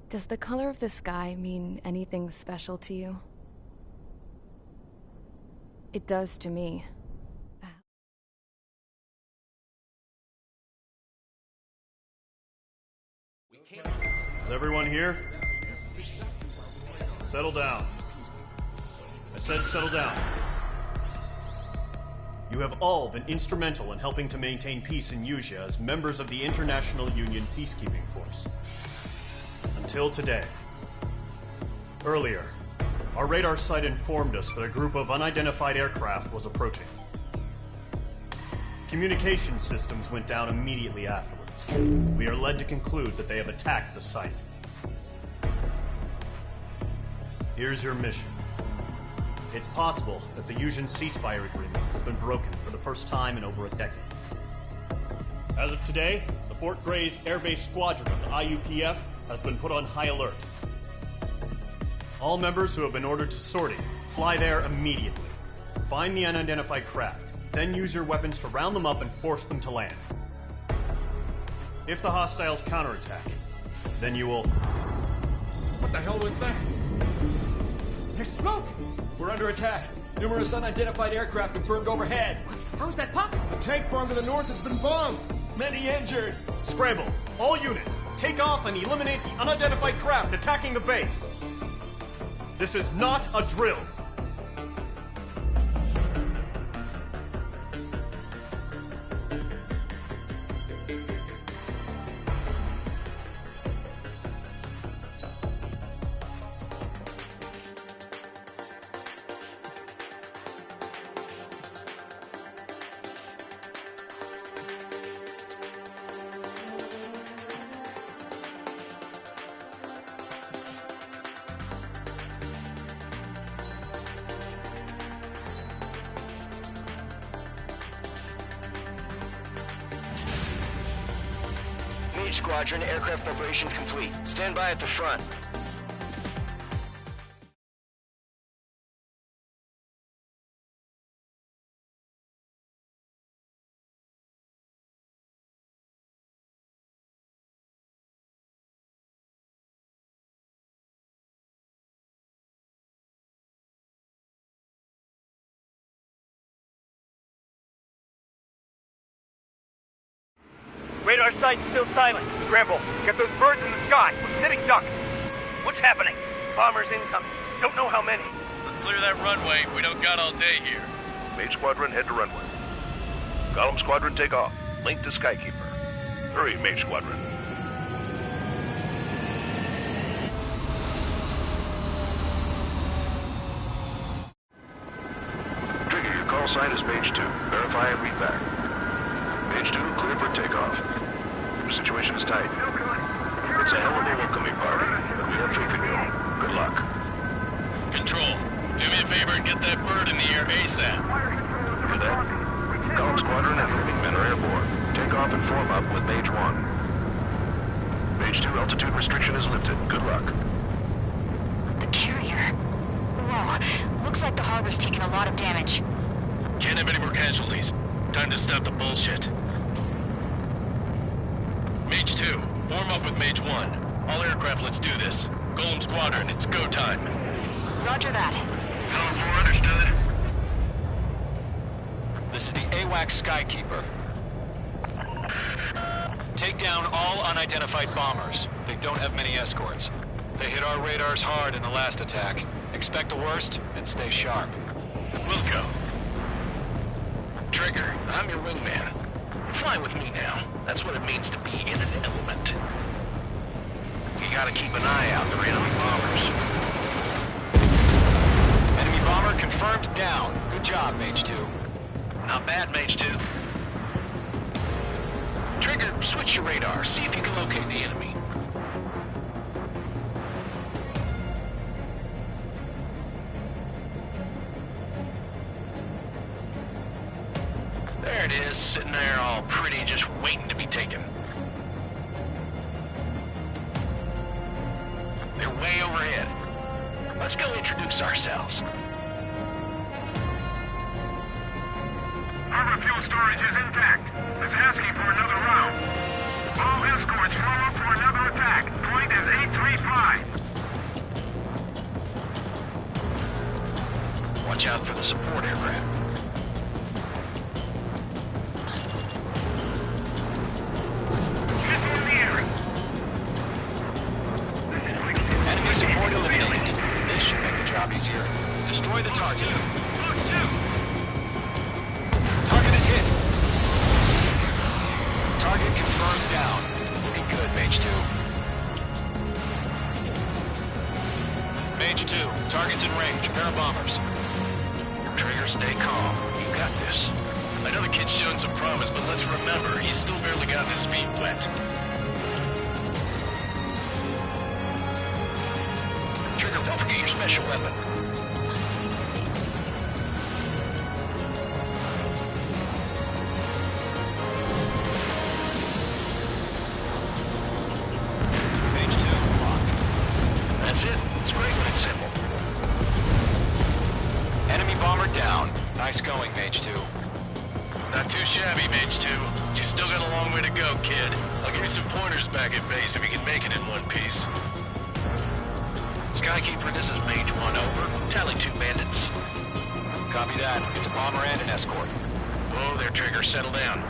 Does the color of the sky mean anything special to you? It does to me. Is everyone here? Settle down. I said settle down. You have all been instrumental in helping to maintain peace in Usea as members of the International Union Peacekeeping Force. Until today. Earlier, our radar site informed us that a group of unidentified aircraft was approaching. Communication systems went down immediately afterwards. We are led to conclude that they have attacked the site. Here's your mission. It's possible that the Usean ceasefire agreement has been broken for the first time in over a decade. As of today, the Fort Grays Air Base Squadron of the IUPF has been put on high alert. All members who have been ordered to sortie, fly there immediately. Find the unidentified craft, then use your weapons to round them up and force them to land. If the hostiles counterattack, then you will... What the hell was that? There's smoke! We're under attack. Numerous unidentified aircraft confirmed overhead. What? How is that possible? A tank farm to the north has been bombed! Many injured! Scramble! All units, take off and eliminate the unidentified craft attacking the base! This is not a drill! Squadron, aircraft preparations complete. Stand by at the front. Radar site's still silent. Scramble. Get those birds in the sky. We're sitting ducks. What's happening? Bombers incoming. Don't know how many. Let's clear that runway. We don't got all day here. Mage Squadron, head to runway. Column Squadron, take off. Link to Skykeeper. Hurry, Mage Squadron. Trigger, your call sign is Mage 2. Verify and read back. Mage 2, clear for takeoff. Your situation is tight. It's a hell of a welcoming party, but we have faith in you. Good luck. Control, do me a favor and get that bird in the air ASAP. Hear that? Column Squadron and wingmen are airborne. Take off and form up with Mage 1. Mage 2, altitude restriction is lifted. Good luck. The carrier. Whoa, looks like the harbor's taken a lot of damage. Can't have any more casualties. Time to stop the bullshit. Mage 2, form up with Mage 1. All aircraft, let's do this. Golem Squadron, it's go time. Roger that. Going for, understood. This is the AWACS Skykeeper. Take down all unidentified bombers. They don't have many escorts. They hit our radars hard in the last attack. Expect the worst and stay sharp. Wilco. Trigger, I'm your wingman. Fly with me now. That's what it means to be in an element. You gotta keep an eye out for enemy bombers. Enemy bomber confirmed down. Good job, Mage 2. Not bad, Mage 2. Trigger, switch your radar. See if you can locate the enemy. There it is, sitting there all pretty, just waiting to be taken. They're way overhead. Let's go introduce ourselves. Harbor fuel storage is intact. It's asking for another round. All escorts form up for another attack. Point is 835. Watch out for the support aircraft. Enemy support eliminated. This should make the job easier. Destroy the target. Target is hit. Target confirmed down. Looking good, Mage 2. Mage 2, target's in range. Pair of bombers. Trigger, stay calm. You got this. I know the kid's shown some promise, but let's remember, he's still barely gotten his feet wet. Trigger, don't forget your special weapon. Mage 2, locked. That's it. It's great when it's simple. Enemy bomber down. Nice going, Mage 2. Not too shabby, Mage 2. You still got a long way to go, kid. I'll give you some pointers back at base if you can make it in one piece. Skykeeper, this is Mage 1, over. Tally 2 bandits. Copy that. It's a bomber and an escort. Whoa there, Trigger. Settle down.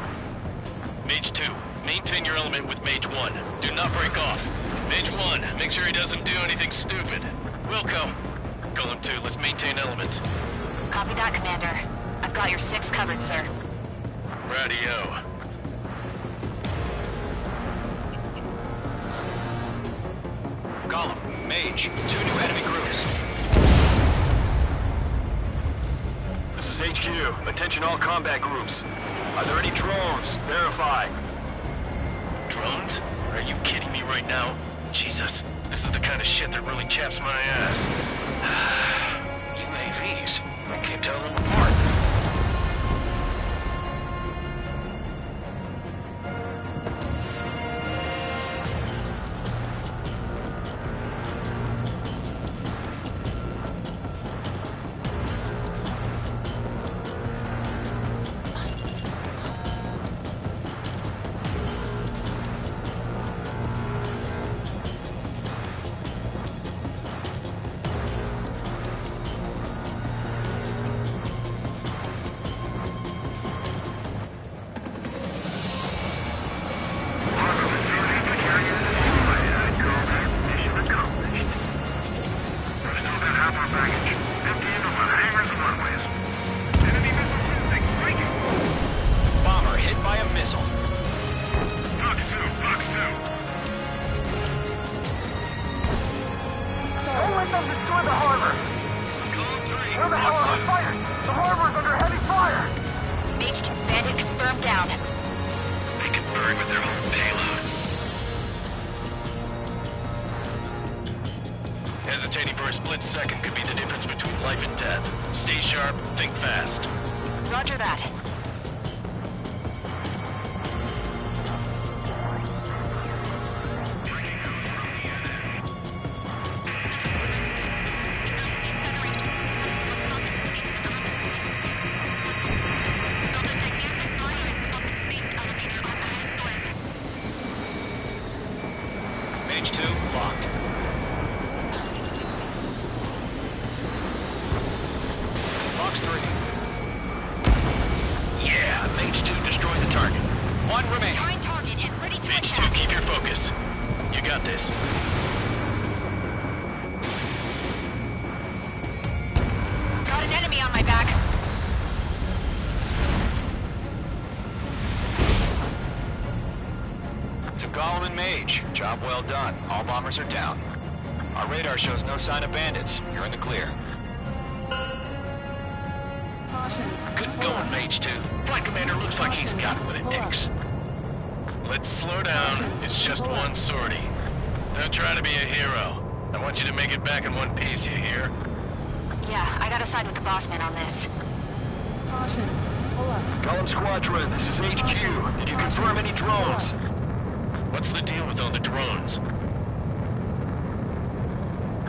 Mage 2, maintain your element with Mage 1. Do not break off. Mage 1, make sure he doesn't do anything stupid. Wilco. Golem 2, let's maintain element. Copy that, Commander. I've got your 6 covered, sir. Radio. Golem, Mage, 2 new enemy groups. This is HQ. Attention all combat groups. Are there any drones? Verify. Drones? Are you kidding me right now? Jesus, this is the kind of shit that really chaps my ass. UAVs. I can't tell them apart. Bomber hit by a missile. Don't let them destroy the harbor! Where the hell are we fighting? The harbor's under heavy fire! Mage 2 bandit confirmed down. They can burn with their whole payload. Hesitating for a split second could be the difference between life and death. Stay sharp, think fast. Roger that. Mage 2, locked. Fox 3. Yeah, Mage 2 destroy the target. 1 remaining. Find target and ready to Mage 2, attack. keep your focus. You got this. Got an enemy on my back. To Golem and Mage, job well done. All bombers are down. Our radar shows no sign of bandits. You're in the clear. Good going, Mage 2. Flight Commander looks like he's got what it takes. Let's slow down. It's just one sortie. Don't try to be a hero. I want you to make it back in one piece, you hear? Yeah, I gotta side with the boss man on this. Golem Squadron, this is HQ. Did you confirm any drones? What's the deal with all the drones?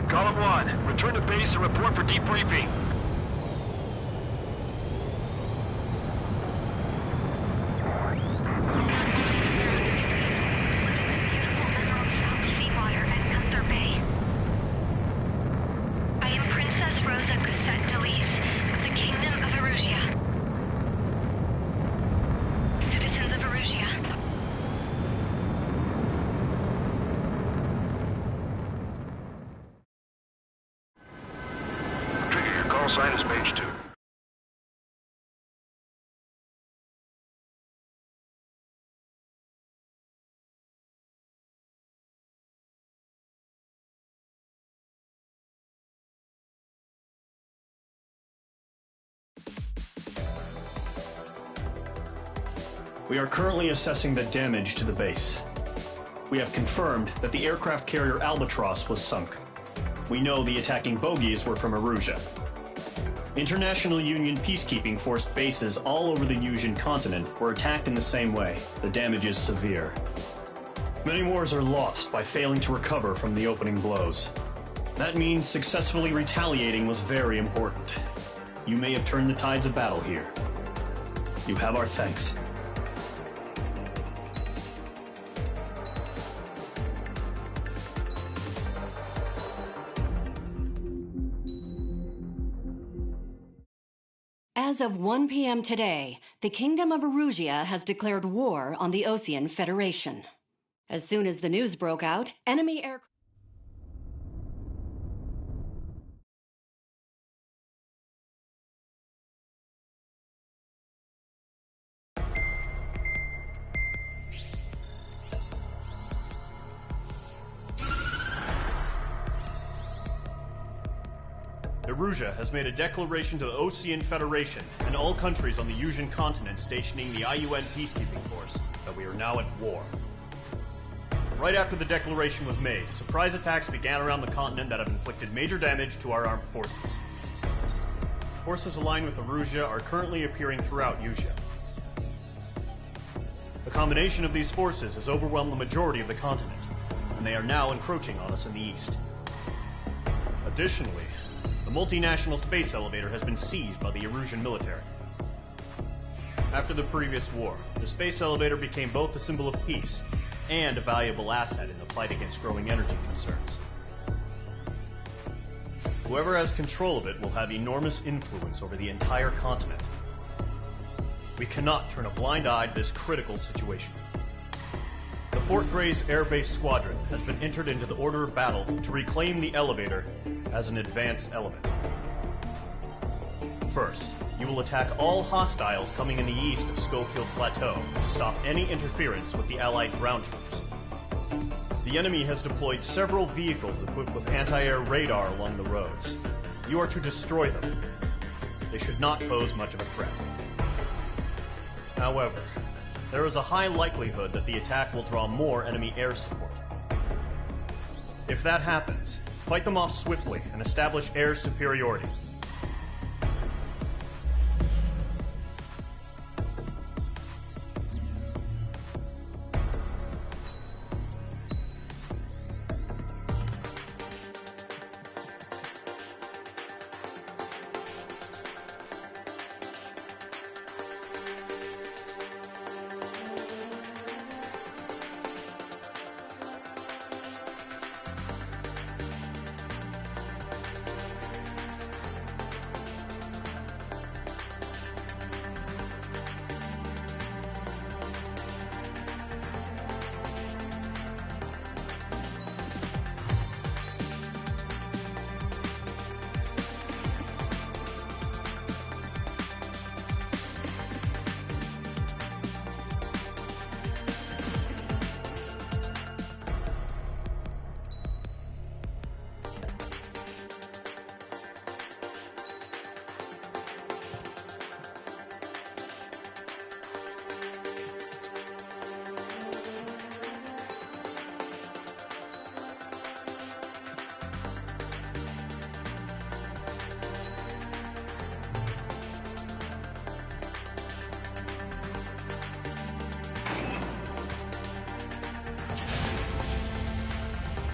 Golem 1, return to base and report for debriefing. I am Princess Rosa Gusset Delise, Erusia. Citizens of Erusia. Trigger, your call sign is Mage 2. We are currently assessing the damage to the base. We have confirmed that the aircraft carrier Albatross was sunk. We know the attacking bogies were from Erusia. International Union peacekeeping force bases all over the Yusian continent were attacked in the same way. The damage is severe. Many wars are lost by failing to recover from the opening blows. That means successfully retaliating was very important. You may have turned the tides of battle here. You have our thanks. As of 1 p.m. today, the Kingdom of Erusia has declared war on the Osean Federation. As soon as the news broke out, enemy aircraft... Erusia has made a declaration to the Osean Federation and all countries on the Yusian continent stationing the IUN peacekeeping force that we are now at war. Right after the declaration was made, surprise attacks began around the continent that have inflicted major damage to our armed forces. Forces aligned with Erusia are currently appearing throughout Yusia. The combination of these forces has overwhelmed the majority of the continent, and they are now encroaching on us in the east. Additionally, the multinational space elevator has been seized by the Erusian military. After the previous war, the space elevator became both a symbol of peace and a valuable asset in the fight against growing energy concerns. Whoever has control of it will have enormous influence over the entire continent. We cannot turn a blind eye to this critical situation. The Fort Grays Air Base Squadron has been entered into the order of battle to reclaim the elevator as an advance element. First, you will attack all hostiles coming in the east of Schofield Plateau to stop any interference with the Allied ground troops. The enemy has deployed several vehicles equipped with anti-air radar along the roads. You are to destroy them. They should not pose much of a threat. However, there is a high likelihood that the attack will draw more enemy air support. If that happens, fight them off swiftly and establish air superiority.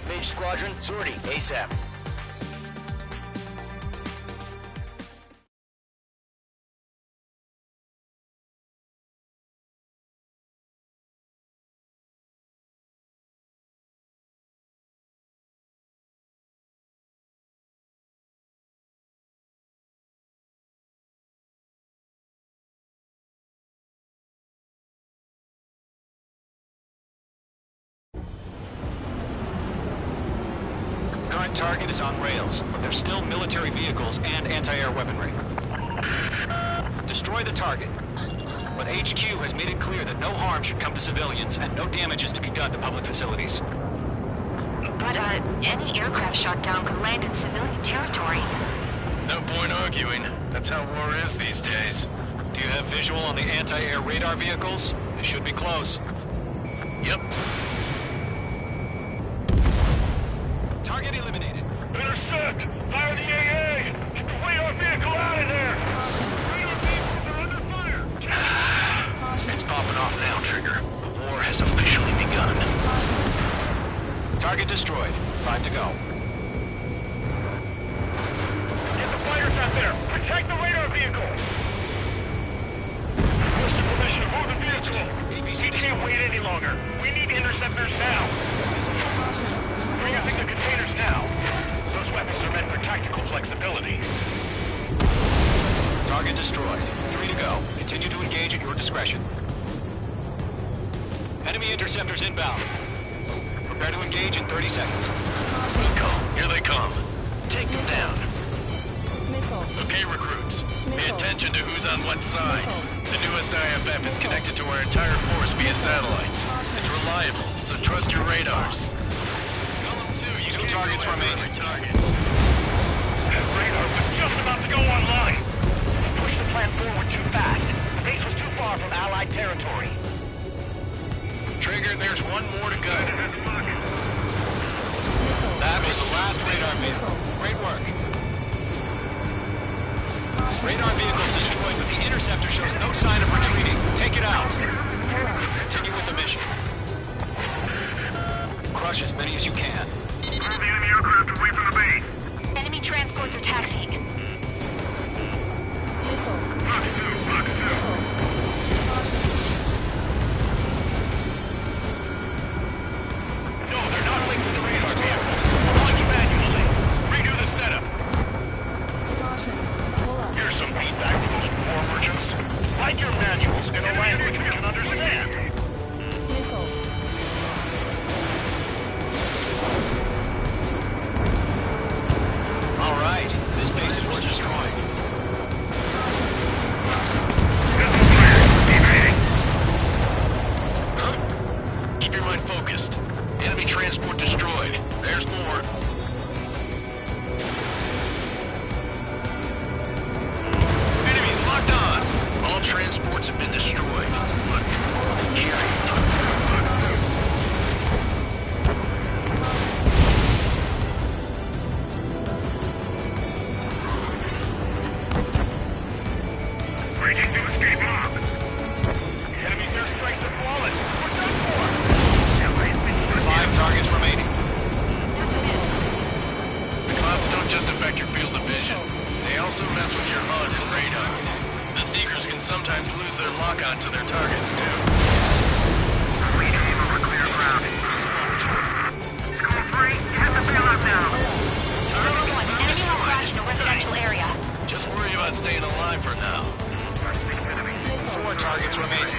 Mage Squadron, sortie, ASAP. That target is on rails, but there's still military vehicles and anti-air weaponry. Destroy the target. But HQ has made it clear that no harm should come to civilians and no damage is to be done to public facilities. But, any aircraft shot down could land in civilian territory. No point arguing. That's how war is these days. Do you have visual on the anti-air radar vehicles? They should be close. Yep. Target eliminated. Intercept! Fire the AA! Get the radar vehicle out of there! Radar vehicles are under fire! It's popping off now, Trigger. The war has officially begun. Target destroyed. 5 to go. Get the fighters out there! Protect the radar vehicle! What's the permission to move the vehicle? ABC We can't wait any longer. We need interceptors now. We're using the containers now. Those weapons are meant for tactical flexibility. Target destroyed. 3 to go. Continue to engage at your discretion. Enemy interceptors inbound. Prepare to engage in 30 seconds. Nico, here they come. Take them down. Okay, recruits. Pay attention to who's on what side. The newest IFF is connected to our entire force via satellites. It's reliable, so trust your radars. Two targets remaining. That radar was just about to go online. We pushed the plan forward too fast. The base was too far from Allied territory. Trigger, there's one more to go. That was the last radar vehicle. Great work. Radar vehicle's destroyed, but the interceptor shows no sign of retreating. Take it out. Continue with the mission. Crush as many as you can. Move the enemy aircraft away from the base. Enemy transports are taxiing. Fox 2, Fox 2. No, they're not linked to the radar vehicle. Launch manually. Redo the setup. Here's some feedback for those war merchants. Write your manuals in a language we can understand. All right. This base is worth destroying. Huh? Keep your mind focused. Enemy transport destroyed. There's more. Enemies locked on. All transports have been destroyed. Breaking to escape lock. Enemies airstrikes are flawless. We're done for. 5 targets remaining. The clouds don't just affect your field of vision. They also mess with your HUD and radar. The Seekers can sometimes lose their lock-on to their targets, too. We aim over clear ground. School 3, have the bailout now. Number 1, enemy will crash in a residential area. Just worry about staying alive for now. 4 targets remaining.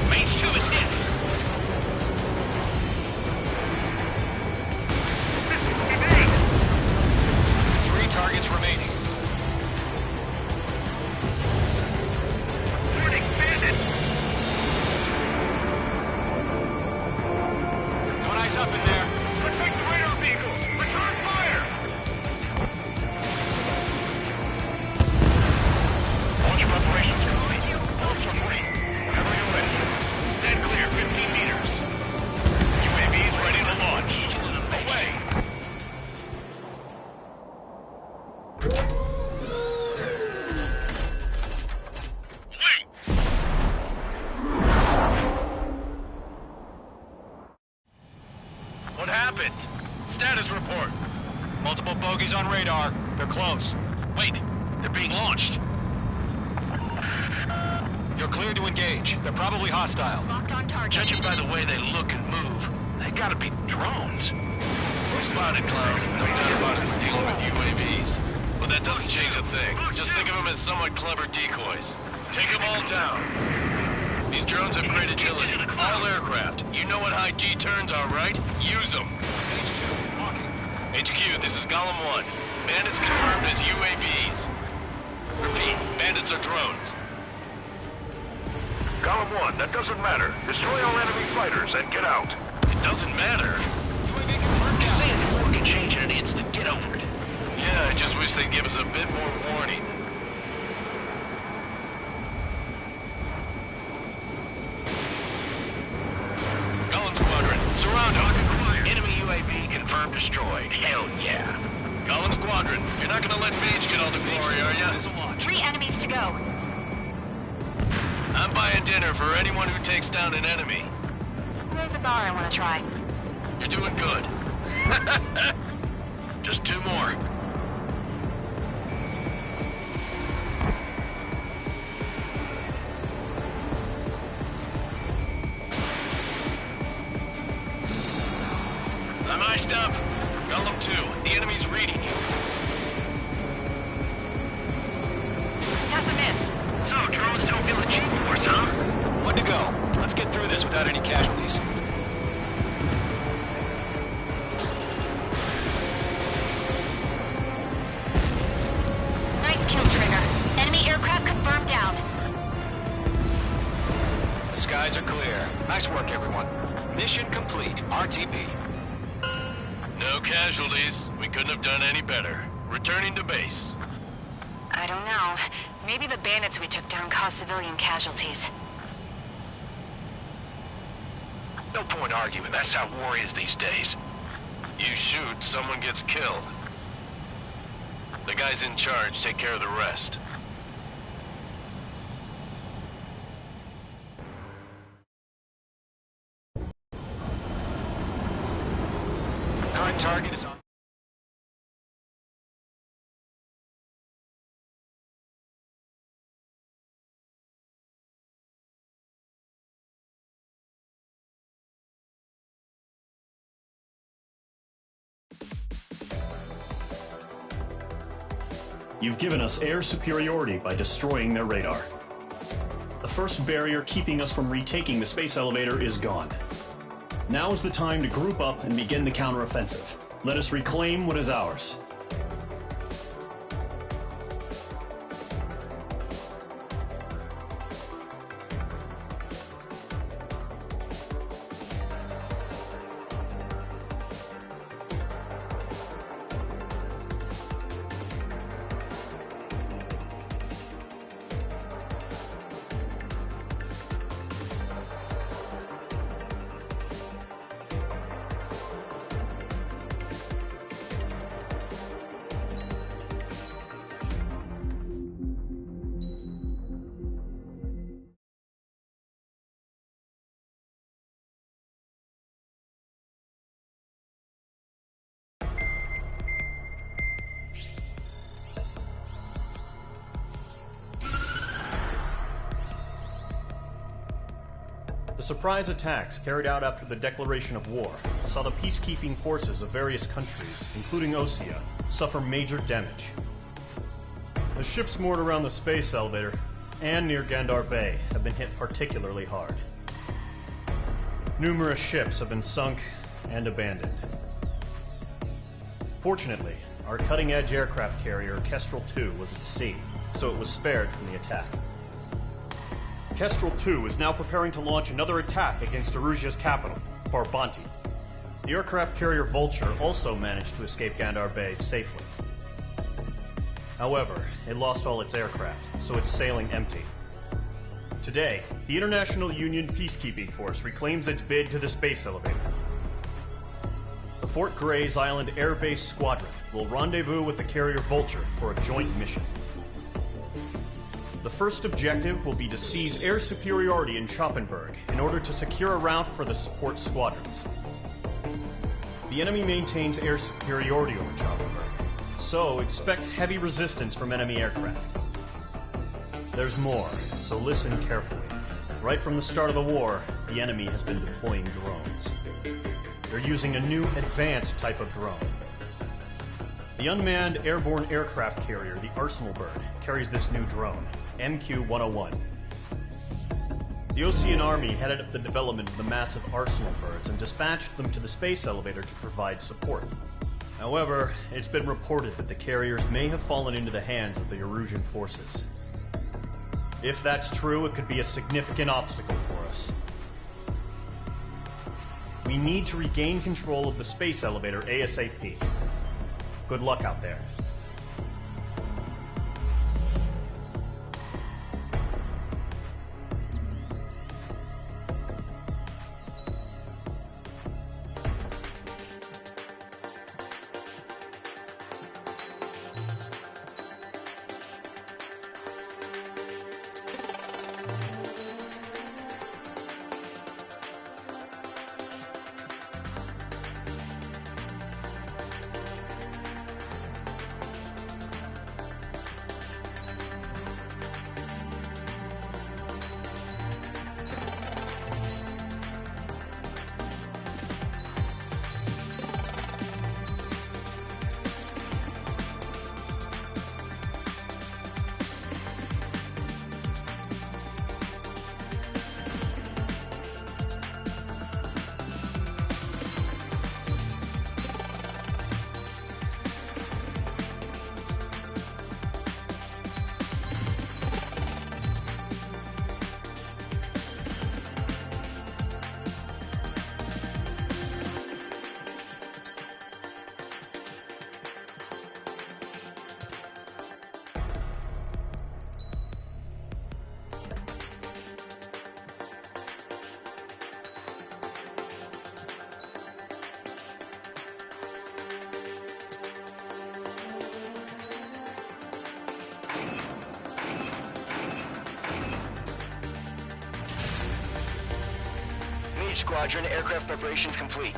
Mage 2 is hit. 3 targets remaining. Warning, bandit. Don't ice up in there. Protect the radar vehicle. Return fire. Launch preparations complete. Ultra 3. Whenever you're ready. Stand clear 15 meters. UAVs ready to launch. Away. What happened? Status report. Multiple bogeys on radar. They're close. Wait, they're being launched. You're cleared to engage. They're probably hostile. Locked on target. Judging by the way they look and move, they gotta be drones. Spotted, Cloud. No doubt about it, we're dealing with UAVs. But that doesn't change a thing. Just think of them as somewhat clever decoys. Take them all down. These drones have great agility. All aircraft. You know what high G turns are, right? Use them. Page 2, walking. HQ, this is Golem 1. Bandits confirmed as UAVs. Repeat, bandits are drones. Golem 1, that doesn't matter. Destroy all enemy fighters and get out. It doesn't matter. UAV confirmed. Just saying the war can change in an instant. Get over it. Yeah, I just wish they'd give us a bit more warning. Golem Squadron, surround them. Enemy UAV confirmed destroyed. Hell yeah. Golem Squadron, you're not gonna let Mage get all the glory, are ya? 3 enemies to go. I'm buying dinner for anyone who takes down an enemy. There's a bar I want to try. You're doing good. Just 2 more. I'm iced up. Golem 2, the enemy's reading you. That's a miss. So, drones don't feel a cheap force, huh? One to go. Let's get through this without any casualties. Nice kill, Trigger. Enemy aircraft confirmed down. The skies are clear. Nice work, everyone. Mission complete. RTB. No casualties. We couldn't have done any better. Returning to base. I don't know. Maybe the bandits we took down caused civilian casualties. No point arguing. That's how war is these days. You shoot, someone gets killed. The guys in charge take care of the rest. Current target is on. You've given us air superiority by destroying their radar. The first barrier keeping us from retaking the space elevator is gone. Now is the time to group up and begin the counteroffensive. Let us reclaim what is ours. The surprise attacks carried out after the declaration of war saw the peacekeeping forces of various countries, including Osea, suffer major damage. The ships moored around the space elevator and near Gandar Bay have been hit particularly hard. Numerous ships have been sunk and abandoned. Fortunately, our cutting-edge aircraft carrier Kestrel II was at sea, so it was spared from the attack. Kestrel II is now preparing to launch another attack against Erusia's capital, Farbanti. The aircraft carrier Vulture also managed to escape Gandar Bay safely. However, it lost all its aircraft, so it's sailing empty. Today, the International Union Peacekeeping Force reclaims its bid to the space elevator. The Fort Grays Island Air Base Squadron will rendezvous with the carrier Vulture for a joint mission. The first objective will be to seize air superiority in Schoppenberg in order to secure a route for the support squadrons. The enemy maintains air superiority over Schoppenberg, so expect heavy resistance from enemy aircraft. There's more, so listen carefully. Right from the start of the war, the enemy has been deploying drones. They're using a new advanced type of drone. The unmanned airborne aircraft carrier, the Arsenal Bird, carries this new drone, MQ-101. The Osean Army headed up the development of the massive Arsenal Birds and dispatched them to the space elevator to provide support. However, it's been reported that the carriers may have fallen into the hands of the Erusian forces. If that's true, it could be a significant obstacle for us. We need to regain control of the space elevator ASAP. Good luck out there. Squadron, aircraft preparations complete.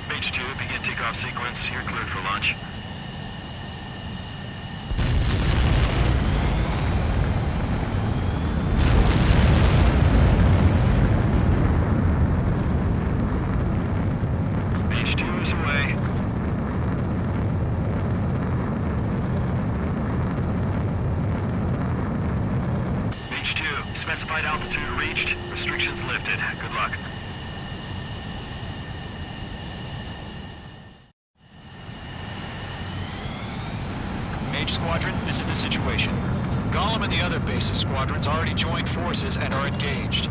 H2, begin takeoff sequence. You're cleared for launch. H2 is away. H2, specified altitude reached. Restrictions lifted. Good luck. Squadron, this is the situation. Gollum and the other base's squadrons already joined forces and are engaged.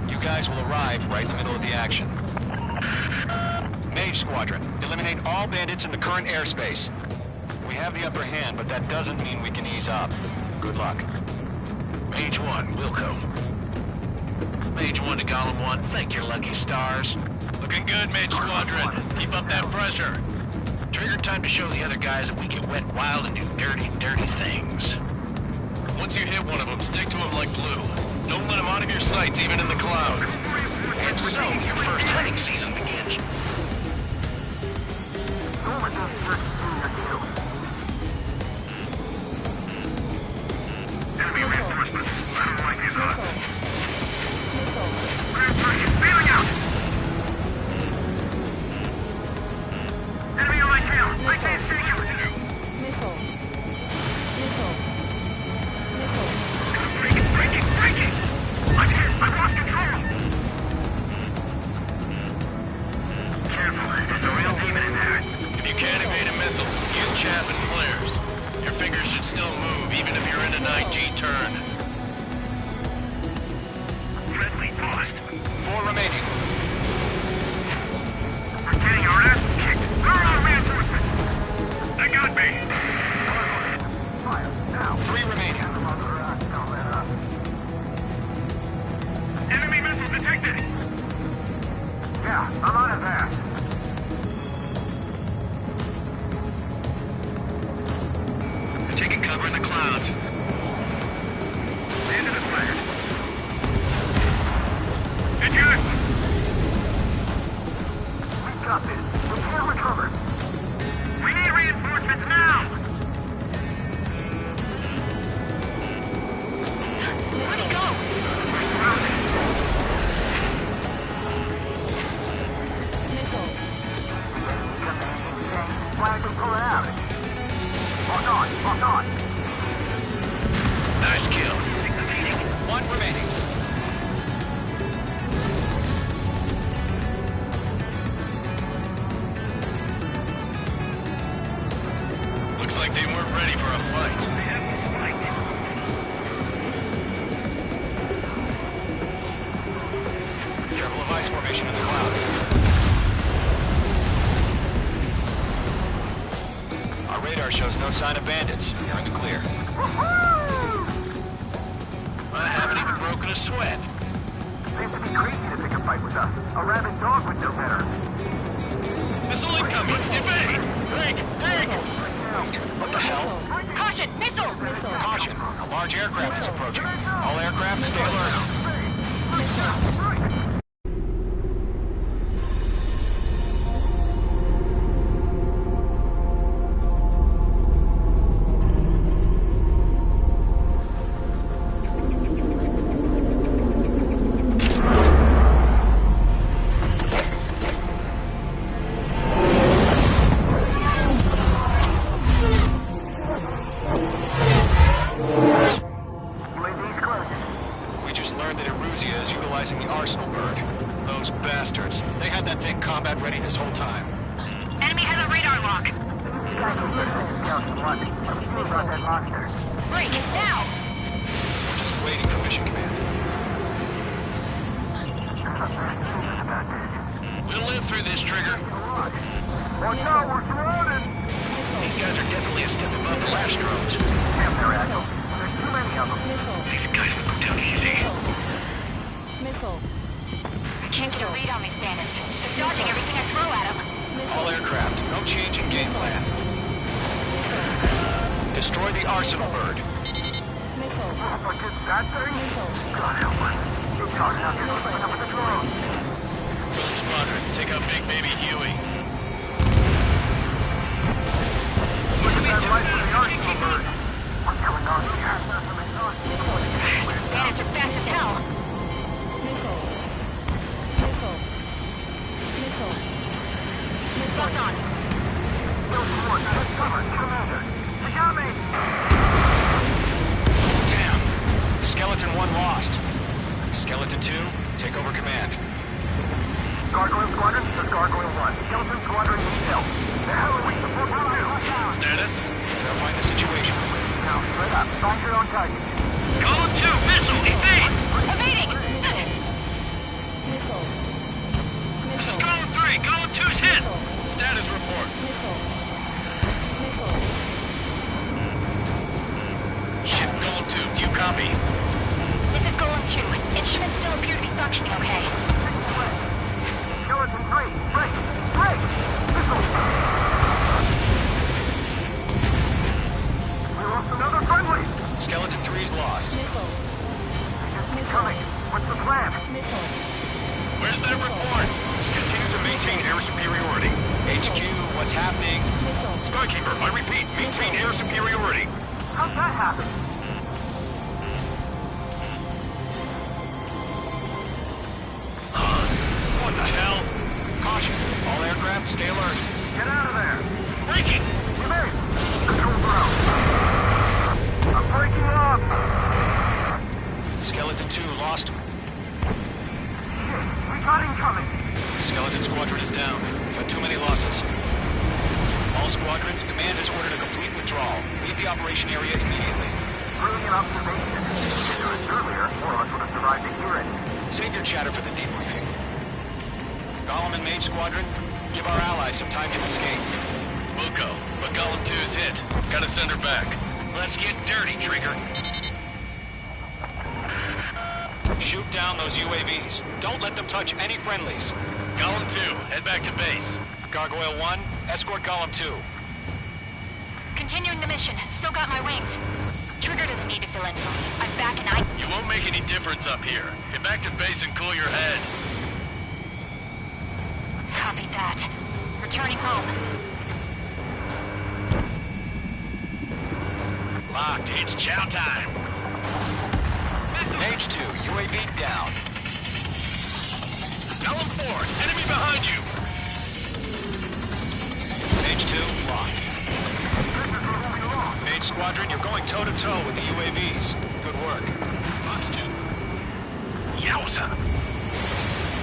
You guys will arrive right in the middle of the action. Mage Squadron, eliminate all bandits in the current airspace. We have the upper hand, but that doesn't mean we can ease up. Good luck. Mage 1, Wilco. Mage 1 to Gollum 1, thank your lucky stars. Looking good, Mage Squadron. Keep up that pressure. Trigger time to show the other guys that we can wet wild and do dirty, dirty things. Once you hit one of them, stick to him like glue. Don't let him out of your sights, even in the clouds. And so, your first hunting season begins. Enemy reinforcements. I don't like these odds. Feeling out! Enemy on my tail! I can't see you! Breaking! I'm hit! I've lost control! Careful, there's a real demon in there. If you can't evade a missile, use chaff and flares. Your fingers should still move, even if you're in a 9G turn. Friendly lost. 4 remaining. We're getting our ass kicked. Where are our reinforcements? They got me. Fire, now. 3 remaining. Enemy missile detected. Yeah, I'm on it there. They're taking cover in the clouds. The end of the flash. Hit you! got this. We can't recover. We need reinforcements now! Where'd he go? Flag and pull it out. Lock on. Nice kill. One remaining. Looks like they weren't ready for a fight. Careful of ice formation in the clouds. Our radar shows no sign of bandits. You're in the clear. I haven't even broken a sweat. Seems to be crazy to pick a fight with us. A rabid dog would know better. Missile incoming! Evade! Think! What the hell? Caution! Missile! Caution! A large aircraft is approaching. All aircraft, stay alert. We just learned that Eruzia is utilizing the Arsenal bird. Those bastards. They had that thing combat ready this whole time. Enemy has a radar lock. Break it now! We're just waiting for mission command. We'll live through this, Trigger. Watch out, we're surrounded! These guys are definitely a step above the last drones. Damn, they're agile. There's too many of them. These guys will go down easy. I can't get a read on these bandits. They're dodging everything I throw at them. All aircraft, no change in game plan. Destroy the Arsenal bird. But just that thing? God help us. Keep talking out here keeping up with the drones. Gold Squadron, take out Big Baby Huey. Look at that light from the Arsenal bird. What's going on here? Bandits are fast as hell. Lock on. Bill Ford, take cover. Commander. They got me! Damn. Skeleton 1 lost. Skeleton 2, take over command. Gargoyle Squadron, this is Gargoyle 1. Skeleton Squadron needs help. The hell are we supposed to do? Status? Verify the situation. Now, straight up. Find your own target. Column 2, missile, evade! Evading! This is Column 3, Column 2's hit! Status report. Ship Column 2, do you copy? This is Golem 2. Instruments still appear to be functioning okay. Skeleton 3, break! Missile! We lost another friendly! Skeleton 3's lost. Just keep coming. What's the plan? Where's that report? Continue to maintain air superiority. HQ, what's happening? Skykeeper, I repeat, maintain air superiority. How'd that happen? What the hell? Caution. All aircraft, stay alert. Get out of there! Breaking! Come in! Control ground! I'm breaking up! Skeleton 2 lost. Shit, we got incoming! Skeleton Squadron is down. We've had too many losses. All squadrons, command has ordered a complete withdrawal. Leave the operation area immediately. Brilliant observation. If you do it earlier, more of us would have survived to hear it. Save your chatter for the debriefing. Golem and Mage Squadron, give our allies some time to escape. We'll go, but Column 2's hit. Gotta send her back. Let's get dirty, Trigger. Shoot down those UAVs. Don't let them touch any friendlies. Column 2, head back to base. Gargoyle 1, escort Golem 2. Continuing the mission. Still got my wings. Trigger doesn't need to fill in for me. I'm back and I... You won't make any difference up here. Get back to base and cool your head. Copied that. that. Returning home. Locked. It's chow time. H2, UAV down. Pelham 4, enemy behind you. H2, locked. Mage Squadron, you're going toe-to-toe with the UAVs. Good work. Fox 2. Yowza.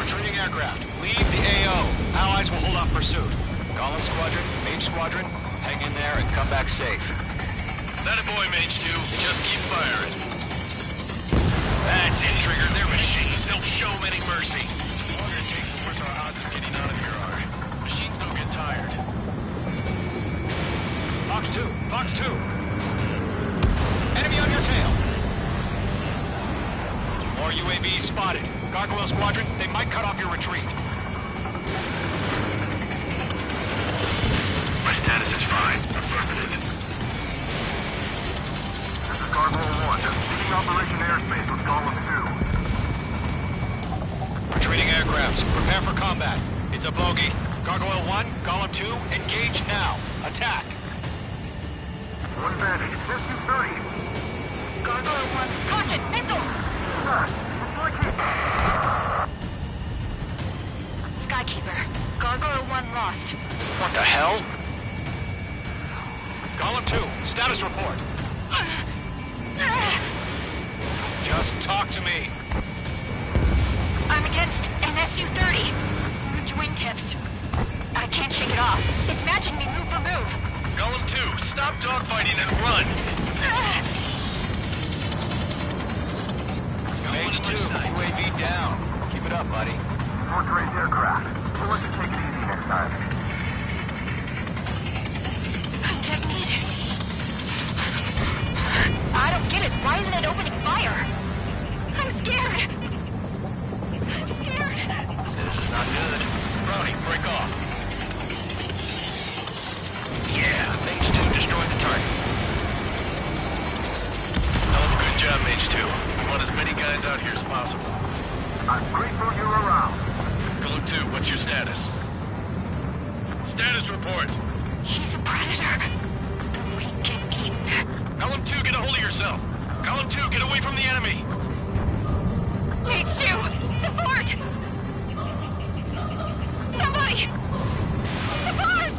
Retreating aircraft, leave the AO. Allies will hold off pursuit. Golem Squadron, Mage Squadron, hang in there and come back safe. That a boy, Mage 2. Just keep firing. That's it, Trigger. They're machines. Don't show them any mercy. The longer it takes, the worse our odds of getting out of here are. Machines don't get tired. Fox 2, Fox 2. Enemy on your tail. More UAVs spotted. Gargoyle Squadron, they might cut off your retreat. My status is fine. Affirmative. This is Gargoyle 1. Leading Operation Airspace with Column 2. Retreating aircrafts, prepare for combat. It's a bogey. Gargoyle 1, Golem 2, engage now. Attack. One advantage. SU-30. Gargoyle 1, caution, missile! Skykeeper, Gargoyle 1 lost. What the hell? Golem 2, status report. Just talk to me. I'm against an SU-30. Huge wingtips. I can't shake it off. It's matching me move for move. Golem 2, stop dogfighting and run. Mage 2, UAV down. Keep it up, buddy. Fort Gray's aircraft. We'll let you take it easy next time. Technique. I don't get it. Why isn't it opening fire? I'm scared. I'm scared. This is not good. Brownie, break off. Yeah, Mage 2 destroyed the target. Hell of a good job, Mage 2. We want as many guys out here as possible. I'm grateful you're around. Golem 2, what's your status? Status report. He's a predator. We get eaten. Golem 2, get a hold of yourself. Golem 2, get away from the enemy. H2, support! Somebody! Support!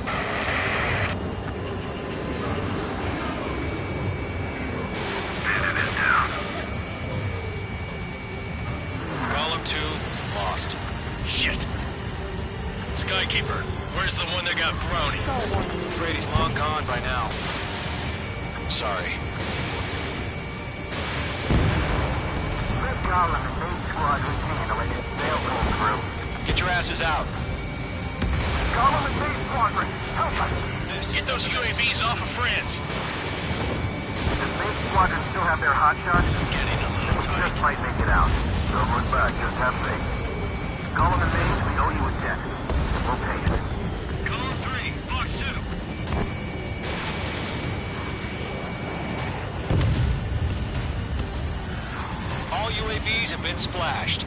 Golem 2, lost. Shit. Skykeeper, where's the one that got Brownie? I'm afraid he's long gone by now. Sorry. Red Golem and Mage Squadron handling it. They'll pull through. Get your asses out. Golem and Mage Squadron, help us! Get those UAVs off of France. Does Mage Squadron still have their hotshots? This is getting a little Just tight. might make it out. Don't look back, just have faith. Golem and Mage, we owe you a debt. We'll pay it. Golem 3, Fox 2. All UAVs have been splashed.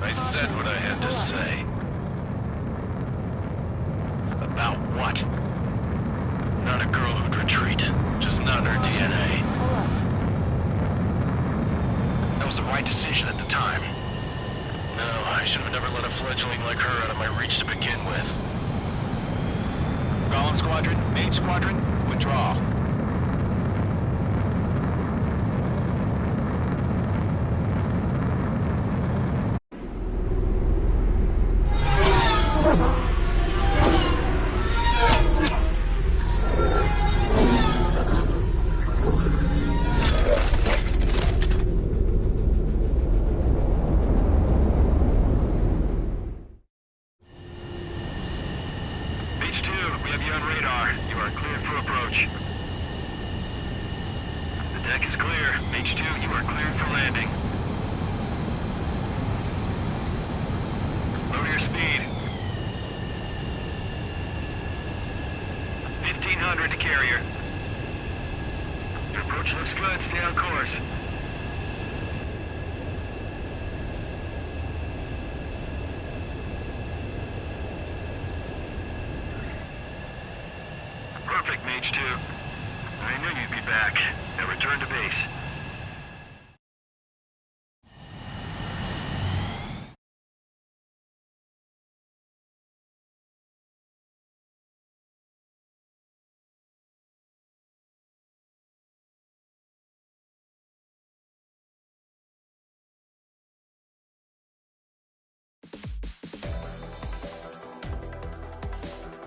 I said what I had to say. About what? Not a girl who'd retreat. Just not in her DNA. That was the right decision at the time. No, I should have never let a fledgling like her out of my reach to begin with. Golem Squadron, Mage Squadron, withdraw. Mage 2, we have you on radar. You are cleared for approach. Mage 2. I knew you'd be back. Now return to base.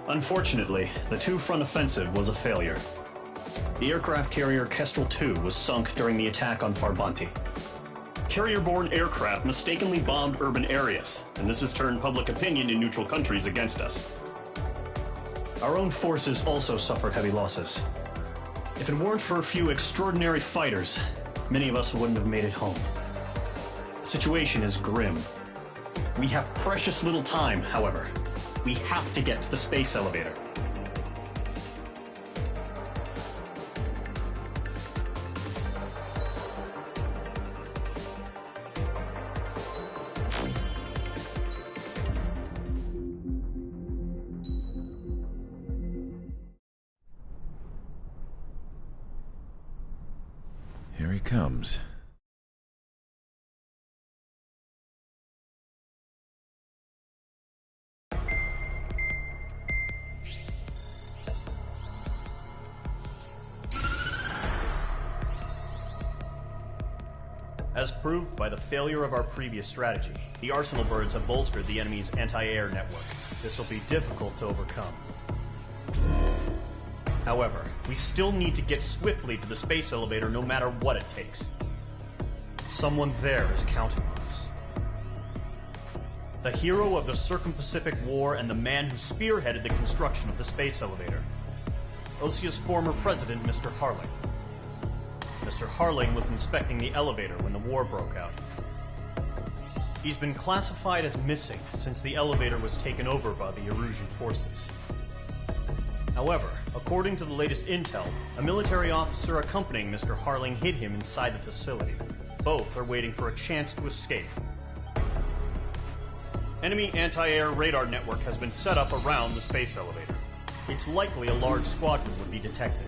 Unfortunately, the two-front offensive was a failure. The aircraft carrier Kestrel II was sunk during the attack on Farbanti. Carrier-borne aircraft mistakenly bombed urban areas, and this has turned public opinion in neutral countries against us. Our own forces also suffered heavy losses. If it weren't for a few extraordinary fighters, many of us wouldn't have made it home. The situation is grim. We have precious little time, however. We have to get to the space elevator. Here he comes. As proved by the failure of our previous strategy, the Arsenal birds have bolstered the enemy's anti-air network. This will be difficult to overcome. However, we still need to get swiftly to the space elevator no matter what it takes. Someone there is counting on us. The hero of the Circum-Pacific War and the man who spearheaded the construction of the space elevator. Osia's former president, Mr. Harling. Mr. Harling was inspecting the elevator when the war broke out. He's been classified as missing since the elevator was taken over by the Erusian forces. However, according to the latest intel, a military officer accompanying Mr. Harling hid him inside the facility. Both are waiting for a chance to escape. Enemy anti-air radar network has been set up around the space elevator. It's likely a large squadron would be detected.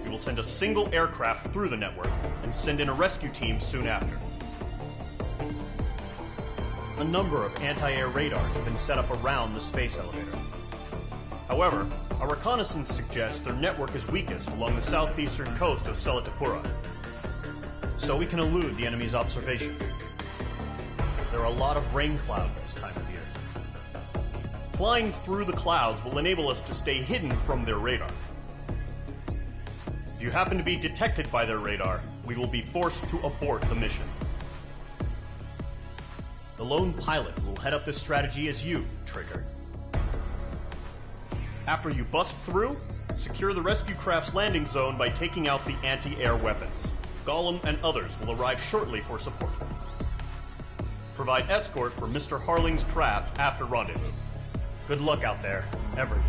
We will send a single aircraft through the network and send in a rescue team soon after. A number of anti-air radars have been set up around the space elevator. However, our reconnaissance suggests their network is weakest along the southeastern coast of Selatapura, so we can elude the enemy's observation. There are a lot of rain clouds this time of year. Flying through the clouds will enable us to stay hidden from their radar. If you happen to be detected by their radar, we will be forced to abort the mission. The lone pilot who will head up this strategy is you, Trigger. After you bust through, secure the rescue craft's landing zone by taking out the anti-air weapons. Gollum and others will arrive shortly for support. Provide escort for Mr. Harling's craft after rendezvous. Good luck out there, everyone.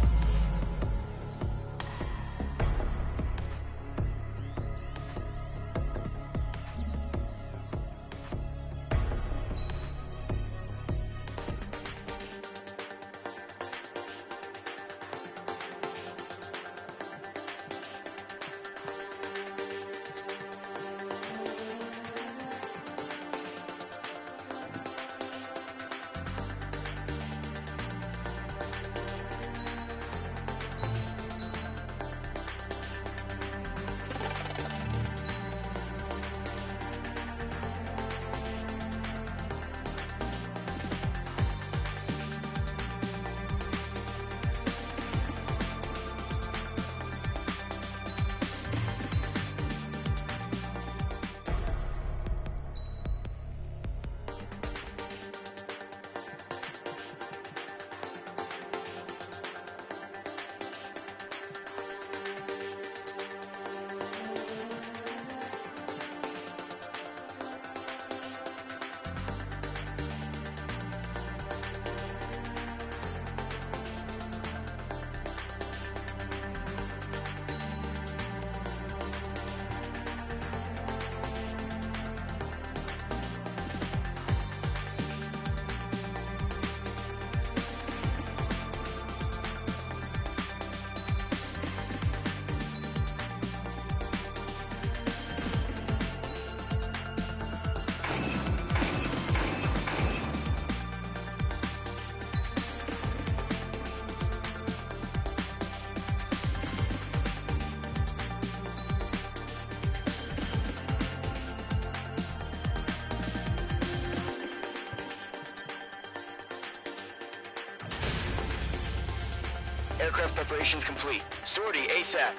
Aircraft preparations complete. Sortie ASAP.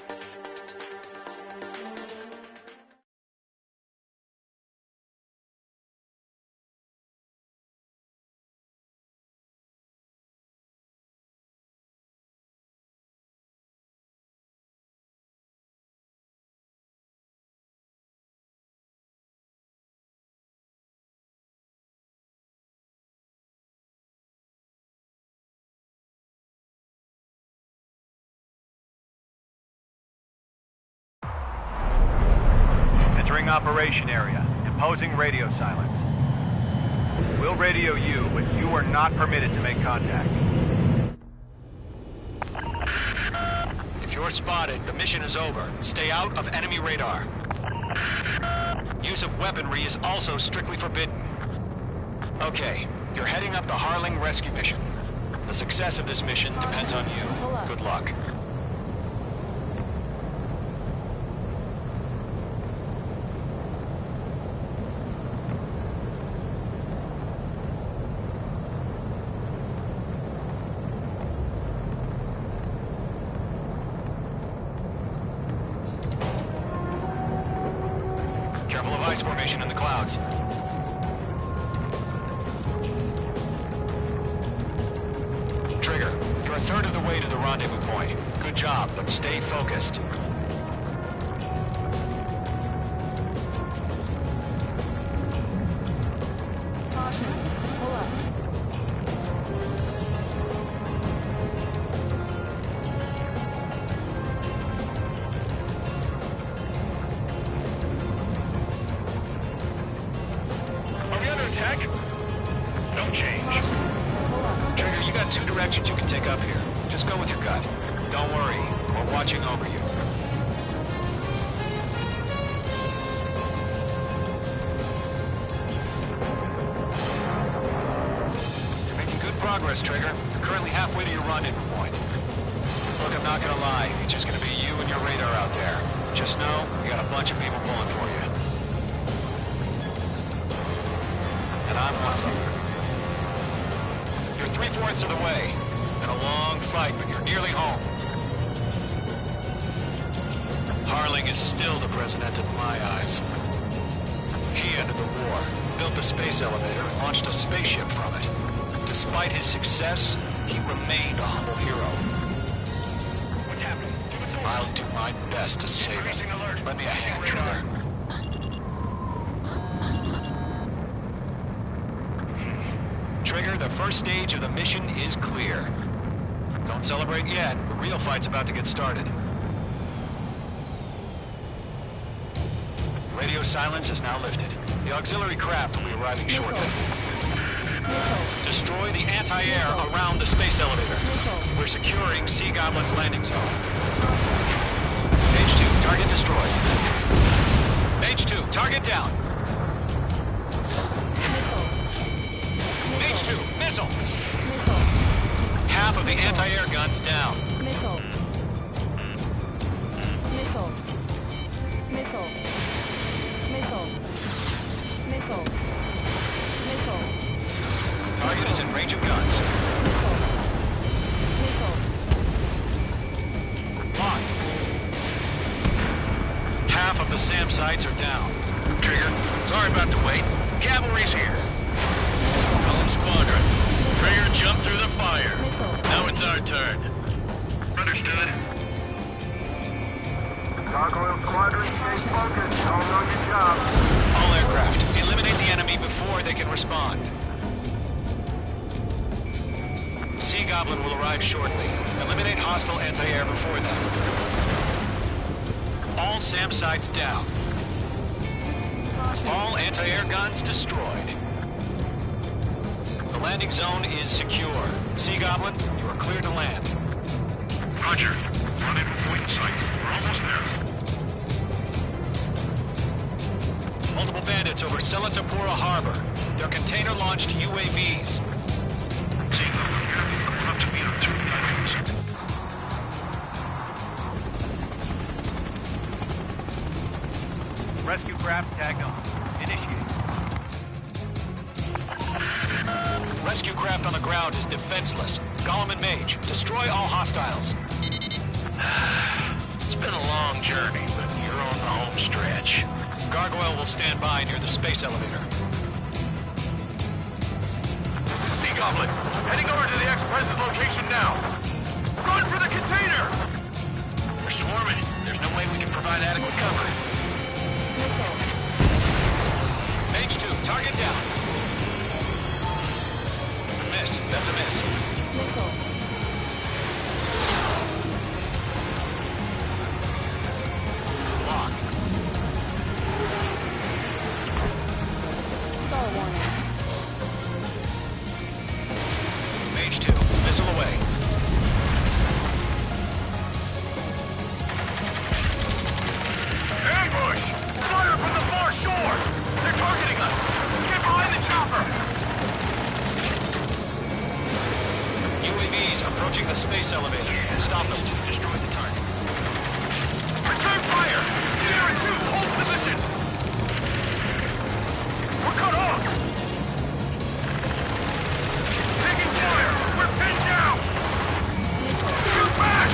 Entering operation area. Imposing radio silence. We'll radio you, but you are not permitted to make contact. If you're spotted, the mission is over. Stay out of enemy radar. Use of weaponry is also strictly forbidden. Okay, you're heading up the Harling rescue mission. The success of this mission depends on you. Good luck. Careful of ice formation in the clouds. Trigger, you're a third of the way to the rendezvous point. Good job, but stay focused. Trigger, you got two directions you can take up here. Just go with your gut. Don't worry, we're watching over you. You're making good progress, Trigger. You're currently halfway to your rendezvous point. Look, I'm not gonna lie. It's just gonna be you and your radar out there. Just know, you got a bunch of people pulling for you. And I'm one of them. You're 3/4 of the way. Been a long fight, but you're nearly home. Harling is still the president in my eyes. He ended the war, built the space elevator, and launched a spaceship from it. Despite his success, he remained a humble hero. What's happening? I'll do my best to save him. Lend me a hand, Trigger. Trigger, the first stage of the mission is clear. Don't celebrate yet. The real fight's about to get started. Radio silence is now lifted. The auxiliary craft will be arriving shortly. Destroy the anti-air around the space elevator. We're securing Sea Goblin's landing zone. H2, target destroyed. H2, target down. H2, missile! Half of the anti-air guns down. Target is in range of guns. Locked. Half of the SAM sites are down. Trigger, sorry about the wait. Cavalry's here. Home Squadron. Trigger jumped through the fire. Now it's our turn. Understood. Gargoyle Squadron, stay focused. All know your job. All aircraft, eliminate the enemy before they can respond. Sea Goblin will arrive shortly. Eliminate hostile anti-air before them. All SAM sites down. All anti-air guns destroyed. The landing zone is secure. Sea Goblin, you are clear to land. Roger. Rendezvous point in sight. We're almost there. Multiple bandits over Selatapura Harbor. They're container-launched UAVs. Rescue craft tagged on. Initiate. Rescue craft on the ground is defenseless. Gollum and Mage, destroy all hostiles. It's been a long journey, but you're on the home stretch. Gargoyle will stand by near the space elevator. Sea Goblin, heading over to the Express's location now. Run for the container! We're swarming. There's no way we can provide adequate cover. Mage 2, target down. Miss. That's a miss. Locked. Mage 2, missile away. Ambush! Fire from the far shore! They're targeting us! Get behind the chopper! UAVs approaching the space elevator. Stop them. Destroy the target. Return fire! Sierra 2, hold position! We're cut off! Taking fire! We're pinned down! Shoot back!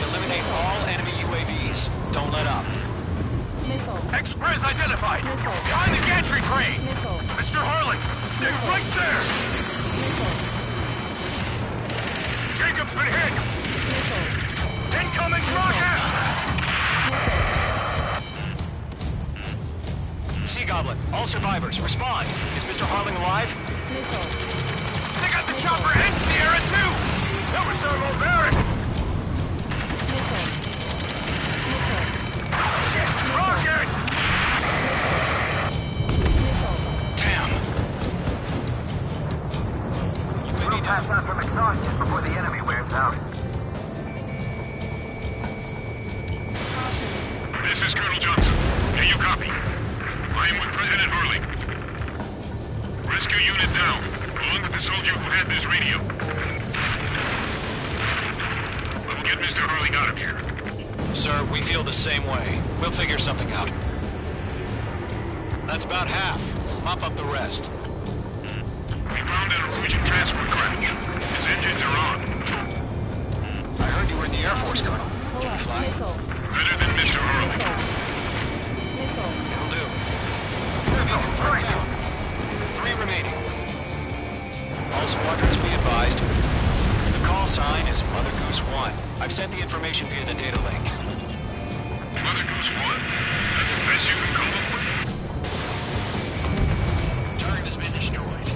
Eliminate all enemy UAVs. Don't let up. Express identified! Behind the gantry crane! Mr. Harlan, stay right there! Jacob's been hit! Incoming rocket! Sea Goblin, all survivors, respond. Is Mr. Harling alive? They got the chopper and Sierra too! That was thermobaric! Rocket! Damn! We'll pass out from exhaustion before the enemy wears out. This is Colonel Johnson. Do you copy? I am with President Harling. Rescue unit down, along with the soldier who had this radio. We'll get Mr. Harling out of here. Sir, we feel the same way. We'll figure something out. That's about half. Mop up the rest. We found an Norwegian transport crash. His engines are on. I heard you were in the Air Force, Colonel. Can you fly? Better than Mr. Harling. It'll do. Enemy confirmed down. 3 remaining. All squadrons be advised. The call sign is Mother Goose 1. I've sent the information via the data link. Mother Goose 1? That's the best you can call them? Target has been destroyed.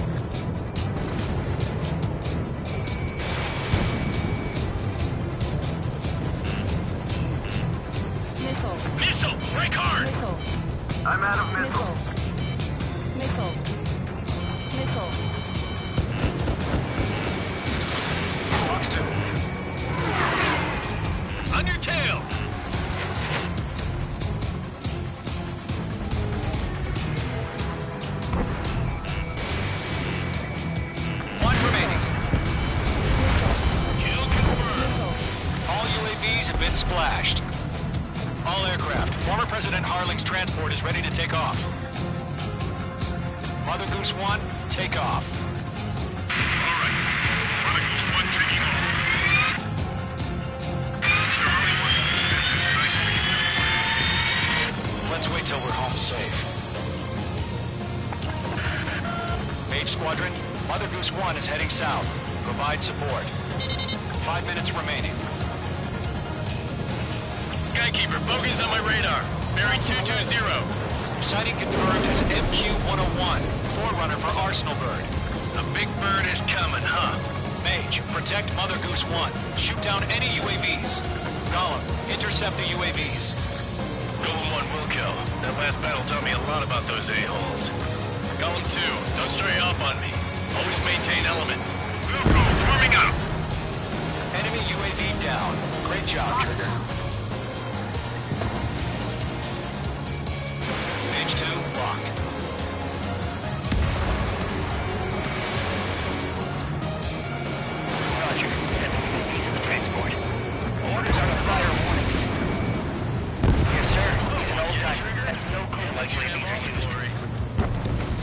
Missile! Break hard! I'm out of missiles. Fox 2. On your tail! One remaining. Kill confirmed. All UAVs have been splashed. All aircraft. Former President Harling's transport is ready to take off. Mother Goose 1, take off. All right. Mother Goose 1 taking off. Mr. Harling wants to discuss Let's wait till we're home safe. Mage Squadron, Mother Goose 1 is heading south. Provide support. 5 minutes remaining. Skykeeper, bogey's on my radar. Bearing 220. Sighting confirmed as MQ-101, forerunner for Arsenal Bird. A big bird is coming, huh? Mage, protect Mother Goose 1. Shoot down any UAVs. Gollum, intercept the UAVs. Golem 1 will kill. That last battle taught me a lot about those a-holes. Golem 2, don't stray off on me. Always maintain element. Wilco, forming up. Enemy UAV down. Great job, Trigger. Mage 2, locked. Roger. Enemy UAVs in the transport. Orders on a fire warning. Yes, sir. He's an old timer. That's no clue like what these are used.